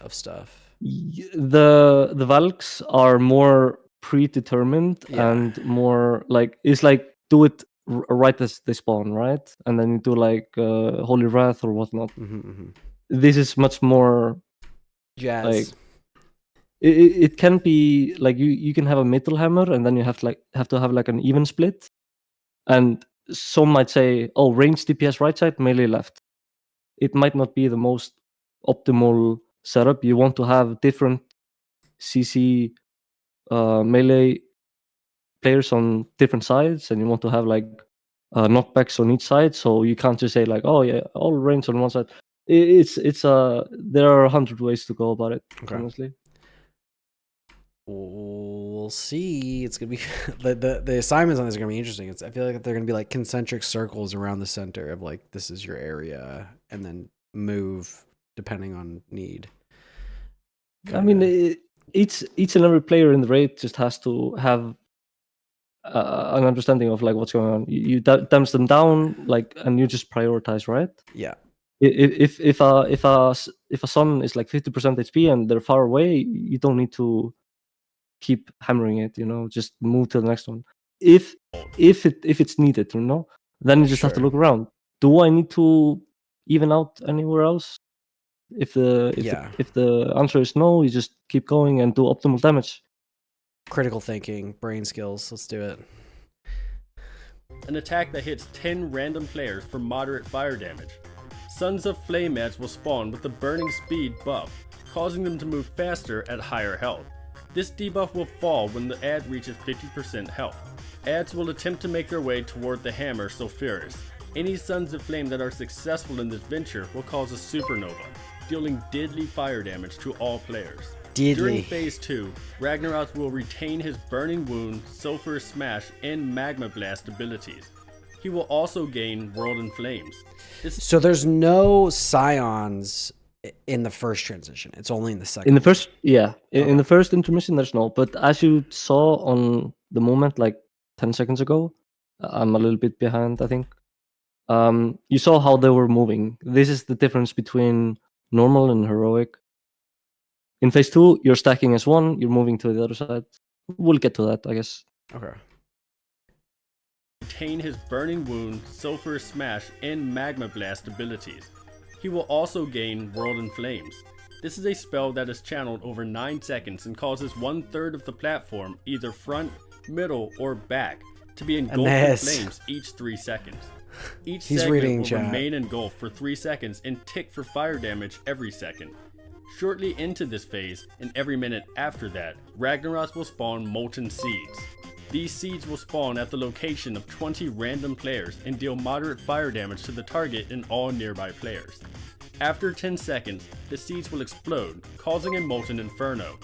stuff. The Valks are more predetermined and more like, it's like do it right as they spawn, right? And then you do like Holy Wrath or whatnot. This is much more jazz. Like it can be like you can have a middle hammer, and then you have to have like an even split. And some might say, oh, range DPS right side, melee left. It might not be the most optimal setup. You want to have different CC melee players on different sides, and you want to have like knockbacks on each side. So you can't just say like, oh yeah, all range on one side. There are 100 ways to go about it. Okay. Honestly, we'll see. It's gonna be the assignments on this are gonna be interesting. I feel like they're gonna be like concentric circles around the center of like, this is your area, and then move depending on need. I mean, each and every player in the raid just has to have an understanding of like what's going on. You damage them down, like, and you just prioritize, right? Yeah. If a sun is like 50% HP and they're far away, you don't need to keep hammering it. Just move to the next one. If it's needed, then you just have to look around. Do I need to even out anywhere else? If the answer is no, you just keep going and do optimal damage. Critical thinking, brain skills. Let's do it. An attack that hits 10 random players for moderate fire damage. Sons of Flame ads will spawn with the burning speed buff, causing them to move faster at higher health. This debuff will fall when the ad reaches 50% health. Ads will attempt to make their way toward the hammer Sulfuris. Any Sons of Flame that are successful in this venture will cause a supernova, dealing deadly fire damage to all players. During Phase 2, Ragnaros will retain his Burning Wound, Sulfur Smash, and Magma Blast abilities. He will also gain World in Flames. So there's no Scions in the first transition. It's only in the second. In the first, yeah. In the first intermission, there's no. But as you saw on the moment, like 10 seconds ago, I'm a little bit behind, I think. You saw how they were moving. This is the difference between normal and heroic. In Phase 2, you're stacking as one, you're moving to the other side. We'll get to that, I guess. Okay. Retain his Burning Wound, Sulfur Smash, and Magma Blast abilities. He will also gain World in Flames. This is a spell that is channeled over 9 seconds and causes 1/3 of the platform, either front, middle, or back, to be engulfed in flames each 3 seconds. Each He's segment reading will chat. remain engulfed for 3 seconds and tick for fire damage every second. Shortly into this phase, and every minute after that, Ragnaros will spawn molten seeds. These seeds will spawn at the location of 20 random players and deal moderate fire damage to the target and all nearby players. After 10 seconds, the seeds will explode, causing a molten inferno.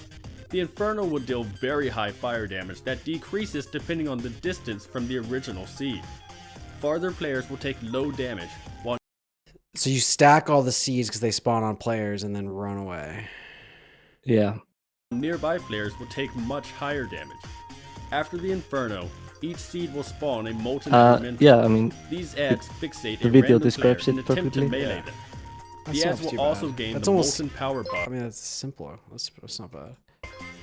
The inferno will deal very high fire damage that decreases depending on the distance from the original seed. Farther players will take low damage, while So you stack all the seeds because they spawn on players and then run away. Yeah. nearby players will take much higher damage. After the inferno, each seed will spawn a molten elemental. Yeah, I mean, These ads fixate the a video random player describes and it attempt to perfectly. melee Yeah. them. That The ads sounds too will also bad. gain That's the almost- molten power buff. I mean, that's simpler. That's not bad.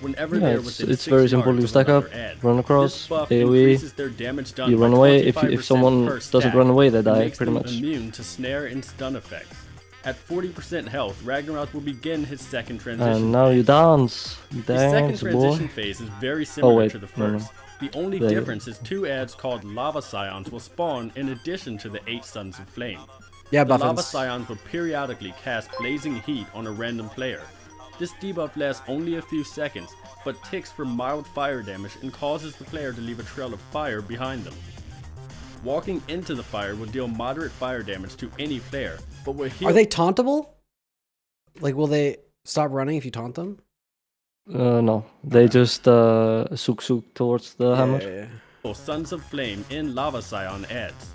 Whenever Yeah, they are it's within it's 6 very simple. yards You of stack up, another ad. run This across, buff AoE, increases their damage done you by run away. If 25% someone per doesn't stack run away, they and die makes pretty them much. immune to snare and stun effects. At 40% health, Ragnaros will begin his second transition. And now you dance, you The second dance, transition boy. phase is very similar wait, to the no, no. first. The only There you go. difference is 2 ads called Lava Scions will spawn in addition to the 8 Sons of Flame. Yeah, The Lava Buffins. Scions will periodically cast blazing heat on a random player. This debuff lasts only a few seconds, but ticks for mild fire damage and causes the player to leave a trail of fire behind them. Walking into the fire will deal moderate fire damage to any player, but will heal. Are they tauntable? Like, will they stop running if you taunt them? No, they just sook towards the hammer. Yeah. Sons of Flame in Lava Scion ads.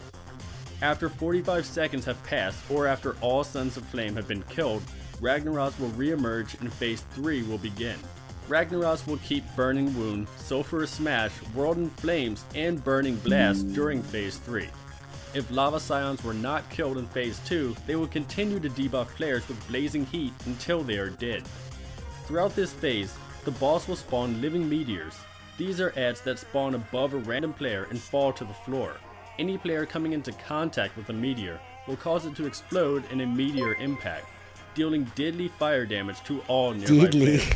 After 45 seconds have passed, or after all Sons of Flame have been killed, Ragnaros will re-emerge and phase 3 will begin. Ragnaros will keep Burning Wound, Sulphurous Smash, World in Flames, and Burning Blast during phase 3. If Lava Scions were not killed in phase 2, they will continue to debuff players with Blazing Heat until they are dead. Throughout this phase, the boss will spawn living meteors. These are ads that spawn above a random player and fall to the floor. Any player coming into contact with a meteor will cause it to explode in a meteor impact, dealing deadly fire damage to all nearby Deadly. players.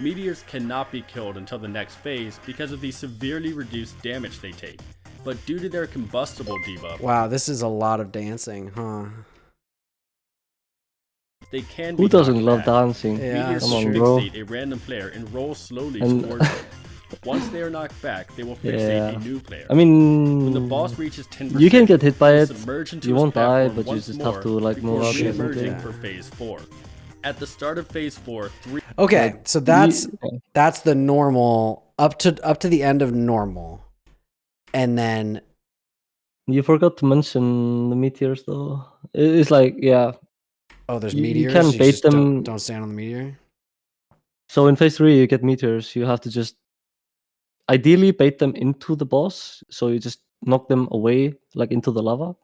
Meteors cannot be killed until the next phase because of the severely reduced damage they take, but due to their combustible debuff, Wow, this is a lot of dancing, huh? they can be Who doesn't knocked love back. dancing? Yeah, Meteors Come will on, bro. fixate a random player and roll slowly And- towards them. Once they are knocked back, they will fixate a new player. I mean, When the boss reaches 10%, you can get hit by he'll it. submerge into You his won't die, platform but you once just more have to like before move out or re-emerging something. for phase 4. At the start of phase 4, 3 Okay, so that's You- that's the normal up to the end of normal, and then You forgot to mention the meteors though. It's like, yeah. oh, there's You meteors. can bait just them- Don't stand on the meteor. So in phase 3, you get meteors. You have to just ideally bait them into the boss. So you just knock them away, like into the lava.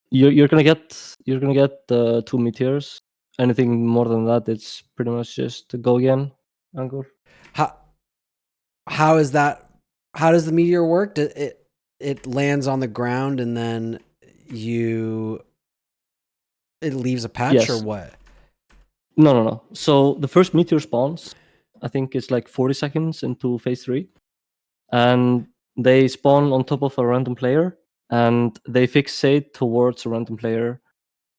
You're gonna get 2 meteors. Anything more than that, it's pretty much just go again. Angor. How is that? How does the meteor work? It lands on the ground and then it leaves a patch Yes. or what? No. So the first meteor spawns. I think it's like 40 seconds into phase 3, and they spawn on top of a random player, and they fixate towards a random player,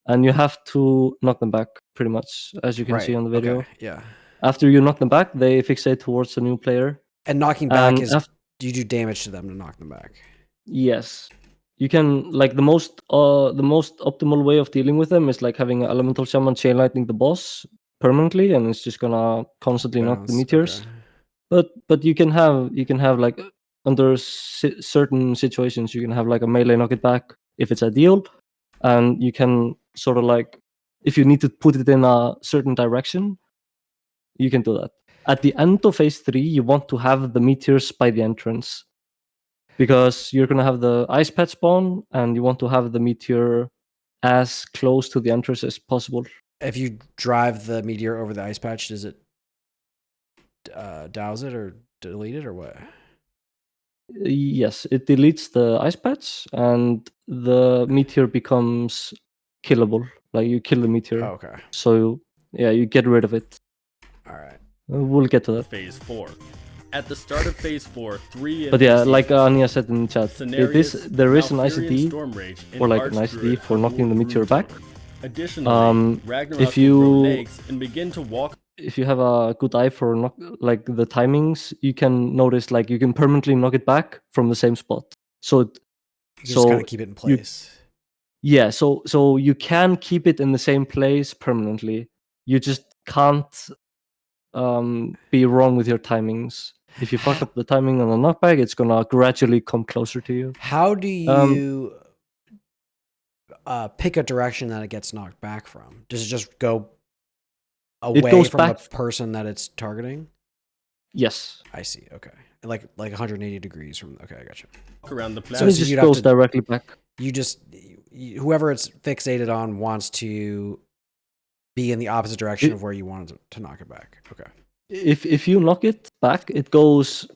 and you have to knock them back, pretty much, as you can see on the video. Okay, yeah. After you knock them back, they fixate towards a new player. And knocking back And is you do damage to them to knock them back. Yes, you can, like, the most optimal way of dealing with them is like having an elemental shaman chain lightning the boss permanently, and it's just gonna constantly knock the Bounce, meteors. okay. But you can have like under certain situations you can have like a melee knock it back if it's ideal, and you can sort of like, if you need to put it in a certain direction, you can do that. At the end of phase 3, you want to have the meteors by the entrance, because you're gonna have the ice patch spawn, and you want to have the meteor as close to the entrance as possible. If you drive the meteor over the ice patch, does it douse it or delete it or what? Yes, it deletes the ice patch, and the meteor becomes killable. Like, you kill the meteor. Oh, okay. So yeah, you get rid of it. All right. We'll get to that. phase 4. At the start of Phase 4, 3 But yeah, NPCs like Anya said in chat, Cenarius, there is an Malfurion ICD Stormrage, and or like an Archdruid ICD for have knocking the Wolf meteor Root back. Totem. Additionally, Ragnaros if will grow you legs and begin to walk. If you have a good eye for like the timings, you can notice like you can permanently knock it back from the same spot. So just kind of keep it in place. So you can keep it in the same place permanently. You just can't be wrong with your timings. If you fuck up the timing on the knockback, it's gonna gradually come closer to you. How do you pick a direction that it gets knocked back from? Does it just go away from the person that it's targeting? Yes. I see. Okay. Like 180 degrees from. Okay, I gotcha. Around the so it just goes directly back. Whoever it's fixated on wants to be in the opposite direction of where you want it to knock it back. Okay. If you knock it back, it goes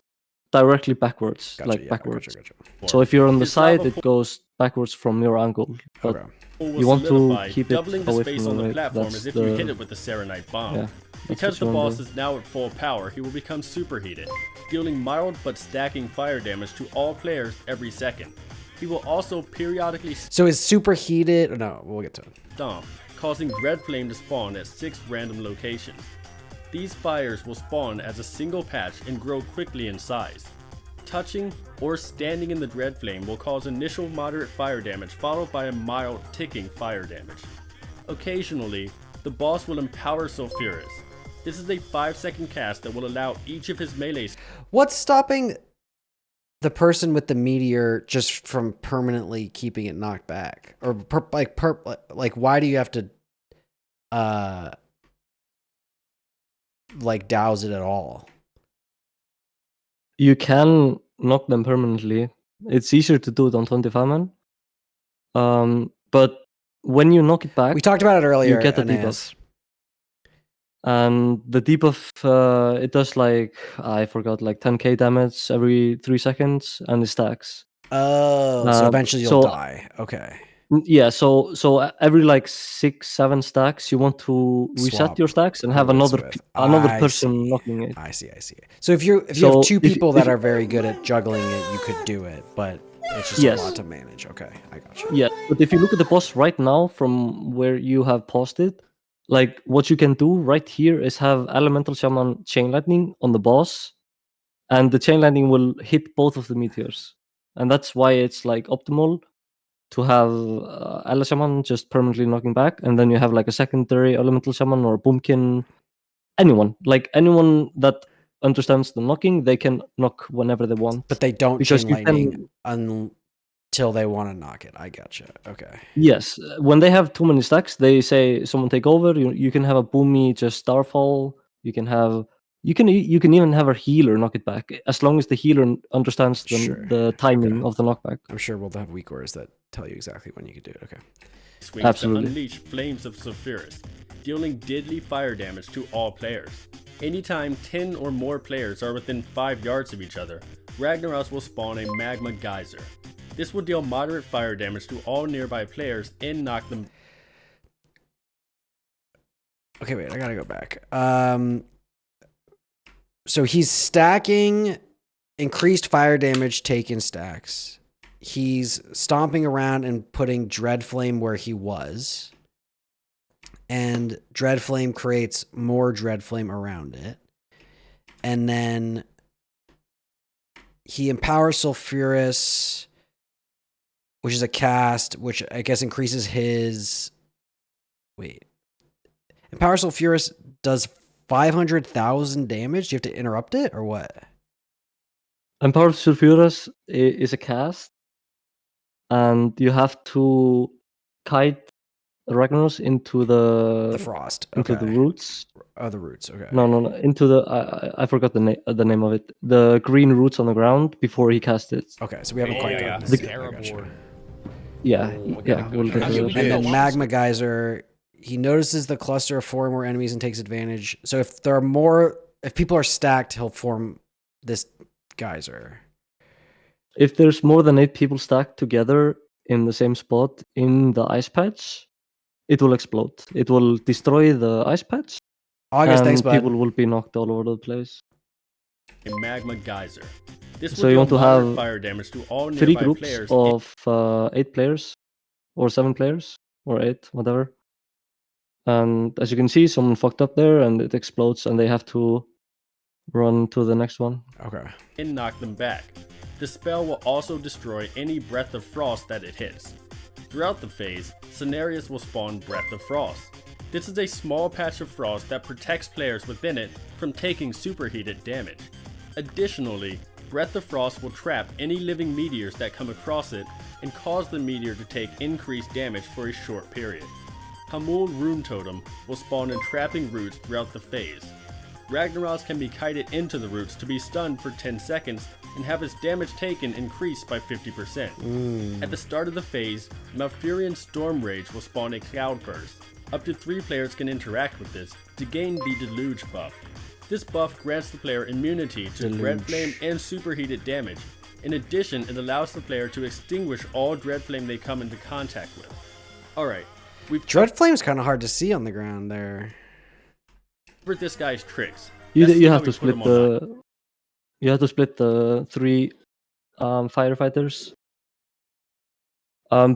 directly backwards, gotcha, backwards. Gotcha. So if you're on the side, it goes backwards from your angle. But you want to keep it away space from on the the platform as if you hit it with the Serenite bomb. Yeah, because the boss is now at full power, he will become superheated, dealing mild but stacking fire damage to all players every second. He will also periodically is superheated? No, we'll get to it. Stomp, causing Dread Flame to spawn at 6 random locations. These fires will spawn as a single patch and grow quickly in size. Touching or standing in the Dread Flame will cause initial moderate fire damage followed by a mild ticking fire damage. Occasionally, the boss will empower Sulfuras. This is a 5-second cast that will allow each of his melee. What's stopping the person with the meteor just from permanently keeping it knocked back? Or why do you have to like douse it at all? You can knock them permanently. It's easier to do it on 25 man. But when you knock it back, we talked about it earlier. You get a debuff. And the debuff, it does like, I forgot, like 10k damage every 3 seconds, and it stacks. Oh, so eventually you'll die. Okay. Yeah, so every like 6-7 stacks, you want to reset your stacks and have another person knocking it. I see. So if you have two people that are very good at juggling it, you could do it, but it's just a lot to manage. Okay, I got you. Yeah, but if you look at the boss right now from where you have paused it, like what you can do right here is have Elemental Shaman Chain Lightning on the boss, and the Chain Lightning will hit both of the meteors, and that's why it's like optimal to have Ele Shaman just permanently knocking back, and then you have like a secondary Elemental Shaman or Boomkin. Anyone that understands the knocking, they can knock whenever they want. But they don't Chain Lightning until they want to knock it. I gotcha. Okay. Yes, when they have too many stacks, they say someone take over. You can have a Boomy just Starfall. You can even have a healer knock it back, as long as the healer understands the timing of the knockback. I'm sure we'll have weak orders that tell you exactly when you can do it. Okay. Absolutely. To unleash flames of Sulfuras, dealing deadly fire damage to all players. Anytime 10 or more players are within 5 yards of each other, Ragnaros will spawn a magma geyser. This will deal moderate fire damage to all nearby players and knock them. Okay, wait, I gotta go back. So he's stacking increased fire damage taken stacks. He's stomping around and putting Dread Flame where he was. And Dread Flame creates more Dread Flame around it. And then he empowers Sulfuras, which is a cast, which I guess increases his... Wait. Empower Sulfuras does 500,000 damage? Do you have to interrupt it, or what? Empower Sulfuras is a cast, and you have to kite Ragnaros into the frost, into the roots. Oh, the roots. Okay. No. Into the I forgot the name of it. The green roots on the ground before he cast it. Okay, so we haven't quite done this. Yeah. And then Magma Geyser. He notices the cluster of 4 or more enemies and takes advantage. So if people are stacked, he'll form this geyser. If there's more than 8 people stacked together in the same spot in the ice patch, it will explode. It will destroy the ice patch. August, thanks, bud. People will be knocked all over the place. a magma geyser. This So will you deal want to moderate have fire damage to all 3 nearby groups players. of 8 players or 7 players or 8, whatever. And as you can see, someone fucked up there and it explodes and they have to run to the next one. Okay. And knock them back. The spell will also destroy any Breath of Frost that it hits. Throughout the phase, Cenarius will spawn Breath of Frost. This is a small patch of frost that protects players within it from taking superheated damage. Additionally, Breath of Frost will trap any living meteors that come across it and cause the meteor to take increased damage for a short period. Hamul Rune Totem will spawn entrapping roots throughout the phase. Ragnaros can be kited into the roots to be stunned for 10 seconds and have its damage taken increase by 50%. At the start of the phase, Malfurion Storm Rage will spawn a Cloud Burst. Up to 3 players can interact with this to gain the Deluge buff. This buff grants the player immunity to Dread Flame and superheated damage. In addition, it allows the player to extinguish all Dread Flame they come into contact with. Alright, we've Dread Flame's kind of hard to see on the ground there. covered this guy's tricks. You Let's see you how have we to put split him online. the 3 firefighters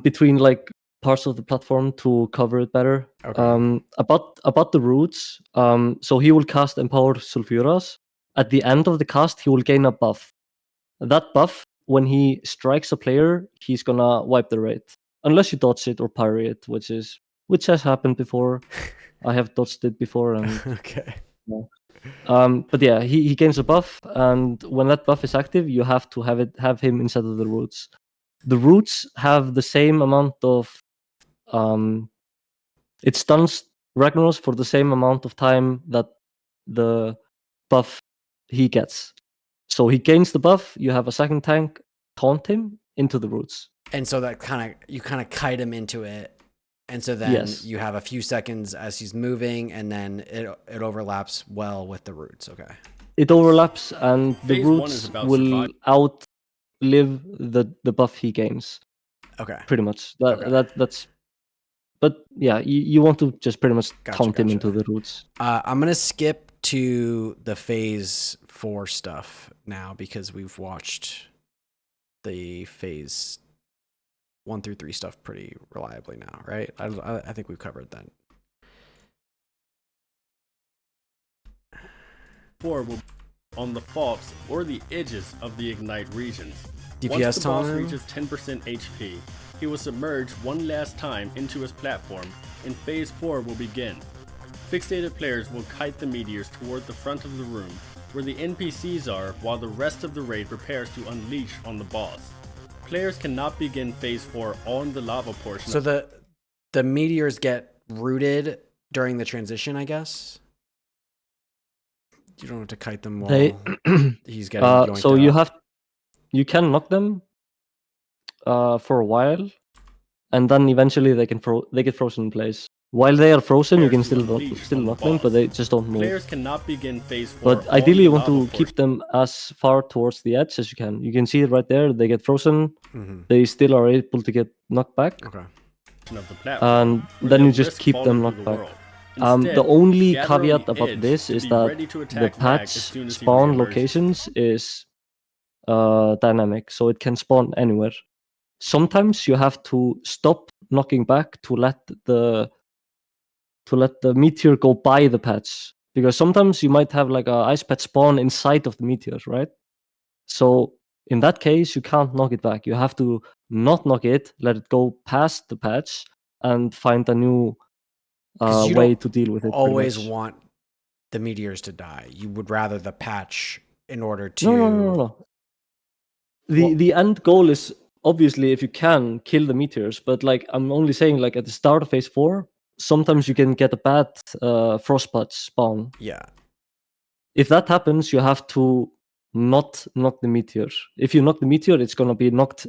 between like parts of the platform to cover it better. Okay. About the roots, so he will cast Empowered Sulfuras. At the end of the cast, he will gain a buff. That buff, when he strikes a player, he's gonna wipe the raid. Unless you dodge it or parry it, which has happened before. I have dodged it before and Okay. but yeah, he gains a buff, and when that buff is active, you have to have him instead of the roots. The roots have the same amount of it stuns Ragnaros for the same amount of time that the buff he gets. So he gains the buff, you have a second tank taunt him into the roots. And so that you kind of kite him into it. And so then Yes. you have a few seconds as he's moving, and then it overlaps well with the roots. Okay. It overlaps, and the Phase 1 is roots about will survival. outlive the buff he gains. Okay. Pretty much. Okay. That's. But yeah, you want to just pretty much taunt him into the roots. I'm gonna skip to the phase 4 stuff now because we've watched the phase 1 through 3 stuff pretty reliably now, right? I think we've covered that. 4 will be on the faults or the edges of the Ignite regions. DPS Once the boss time? reaches 10% HP, he will submerge one last time into his platform, and Phase 4 will begin. Fixated players will kite the meteors toward the front of the room, where the NPCs are, while the rest of the raid prepares to unleash on the boss. Players cannot begin Phase 4 on the lava portion. So the meteors get rooted during the transition, I guess. You don't have to kite them while he's getting yoinked so out. you can knock them for a while, and then eventually they get frozen in place. While they are frozen, you can still knock them, but they just don't move. Players cannot begin Phase 4. But ideally, you want to keep them as far towards the edge as you can. You can see it right there. They get frozen. They still are able to get knocked back. Okay. Of the platform, And then you just keep them knocked back. The only caveat about this is that the patch spawn locations is dynamic, so it can spawn anywhere. Sometimes you have to stop knocking back to let the meteor go by the patch, because sometimes you might have like a ice patch spawn inside of the meteor, right? So in that case, you can't knock it back. You have to not knock it, let it go past the patch, and find a new way to deal with it. Always want the meteors to die. You would rather the patch in order to. No. The end goal is obviously if you can kill the meteors, but like I'm only saying, like at the start of Phase 4, sometimes you can get a bad frost patch spawn. Yeah. If that happens, you have to not knock the meteor. If you knock the meteor, it's gonna be knocked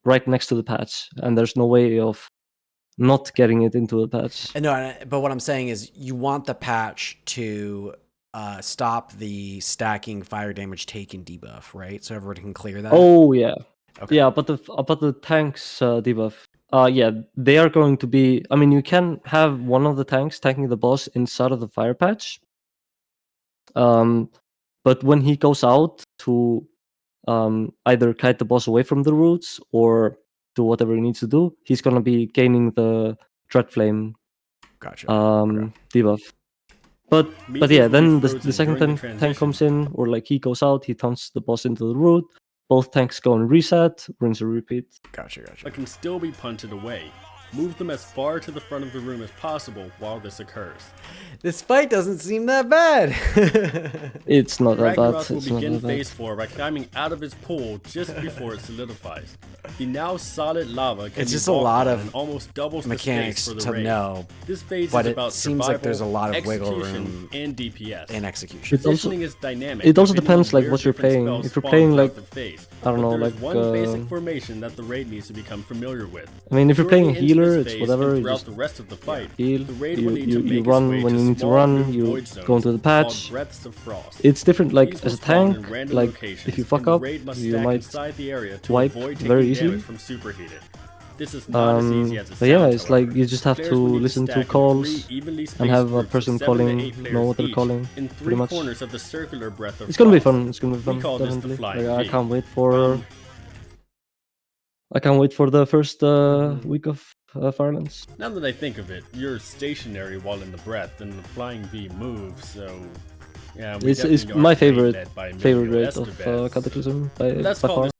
right next to the patch, and there's no way of not getting it into the patch. No, but what I'm saying is you want the patch to stop the stacking fire damage taken debuff, right? So everyone can clear that. Oh yeah. Okay. Yeah, but the tanks debuff. Yeah, they are going to be. I mean, you can have one of the tanks tanking the boss inside of the fire patch. But when he goes out to either kite the boss away from the roots or do whatever he needs to do, he's gonna be gaining the Dread Flame Gotcha. debuff. But Meeples yeah, will be then the frozen second during the tank comes transition. in, or like he goes out, he taunts the boss into the root. Both tanks go and reset, rinse and repeat. Gotcha. But can still be punted away. Move them as far to the front of the room as possible while this occurs. This fight doesn't seem that bad. It's not that bad. Ragnaros will It's not begin that bad. phase 4 by climbing out of his pool just before it solidifies. The now solid lava can It's be just a walked lot on of and almost doubles mechanics the space to for the raid. know, This phase but is it about seems survival, like there's a lot of wiggle execution, room and DPS. in execution. It's also- Positioning is dynamic. it also depending on depends, like, where what you're different playing. spells If you're spawn playing, throughout like, the phase. I don't But know, there is like, one basic formation that the raid needs to become familiar with. I mean, if you're During playing the healer, into it's this phase whatever. and You throughout just the rest of the fight, heal. the raid You, will need to you, make you its run way when to you need to small run. blue You void zones go into the called patch. breaths of frost. It's different. Like These as will a spawn tank, in random like locations, if you and fuck the up, raid must you stack might inside the area to wipe avoid taking very easily. damage from superheated. This is not as easy as it But yeah, sounds, it's like however. you just have Players to will need listen to stack in calls 3 evenly and spaced have a groups of person 7 to calling 8 players know what they're each calling. in Pretty 3 much. corners of the circular breath of It's gonna be frost. fun. It's gonna be fun. We call this the Definitely. flying Like, I V. can't wait for. I can't wait for the first week of Firelands. Now that I think of it, you're stationary while in the breath, and the flying V moves, so yeah, we It's definitely my aren't raid favorite led by favorite Emilio rate of Estevez. Cataclysm by Let's by call far. this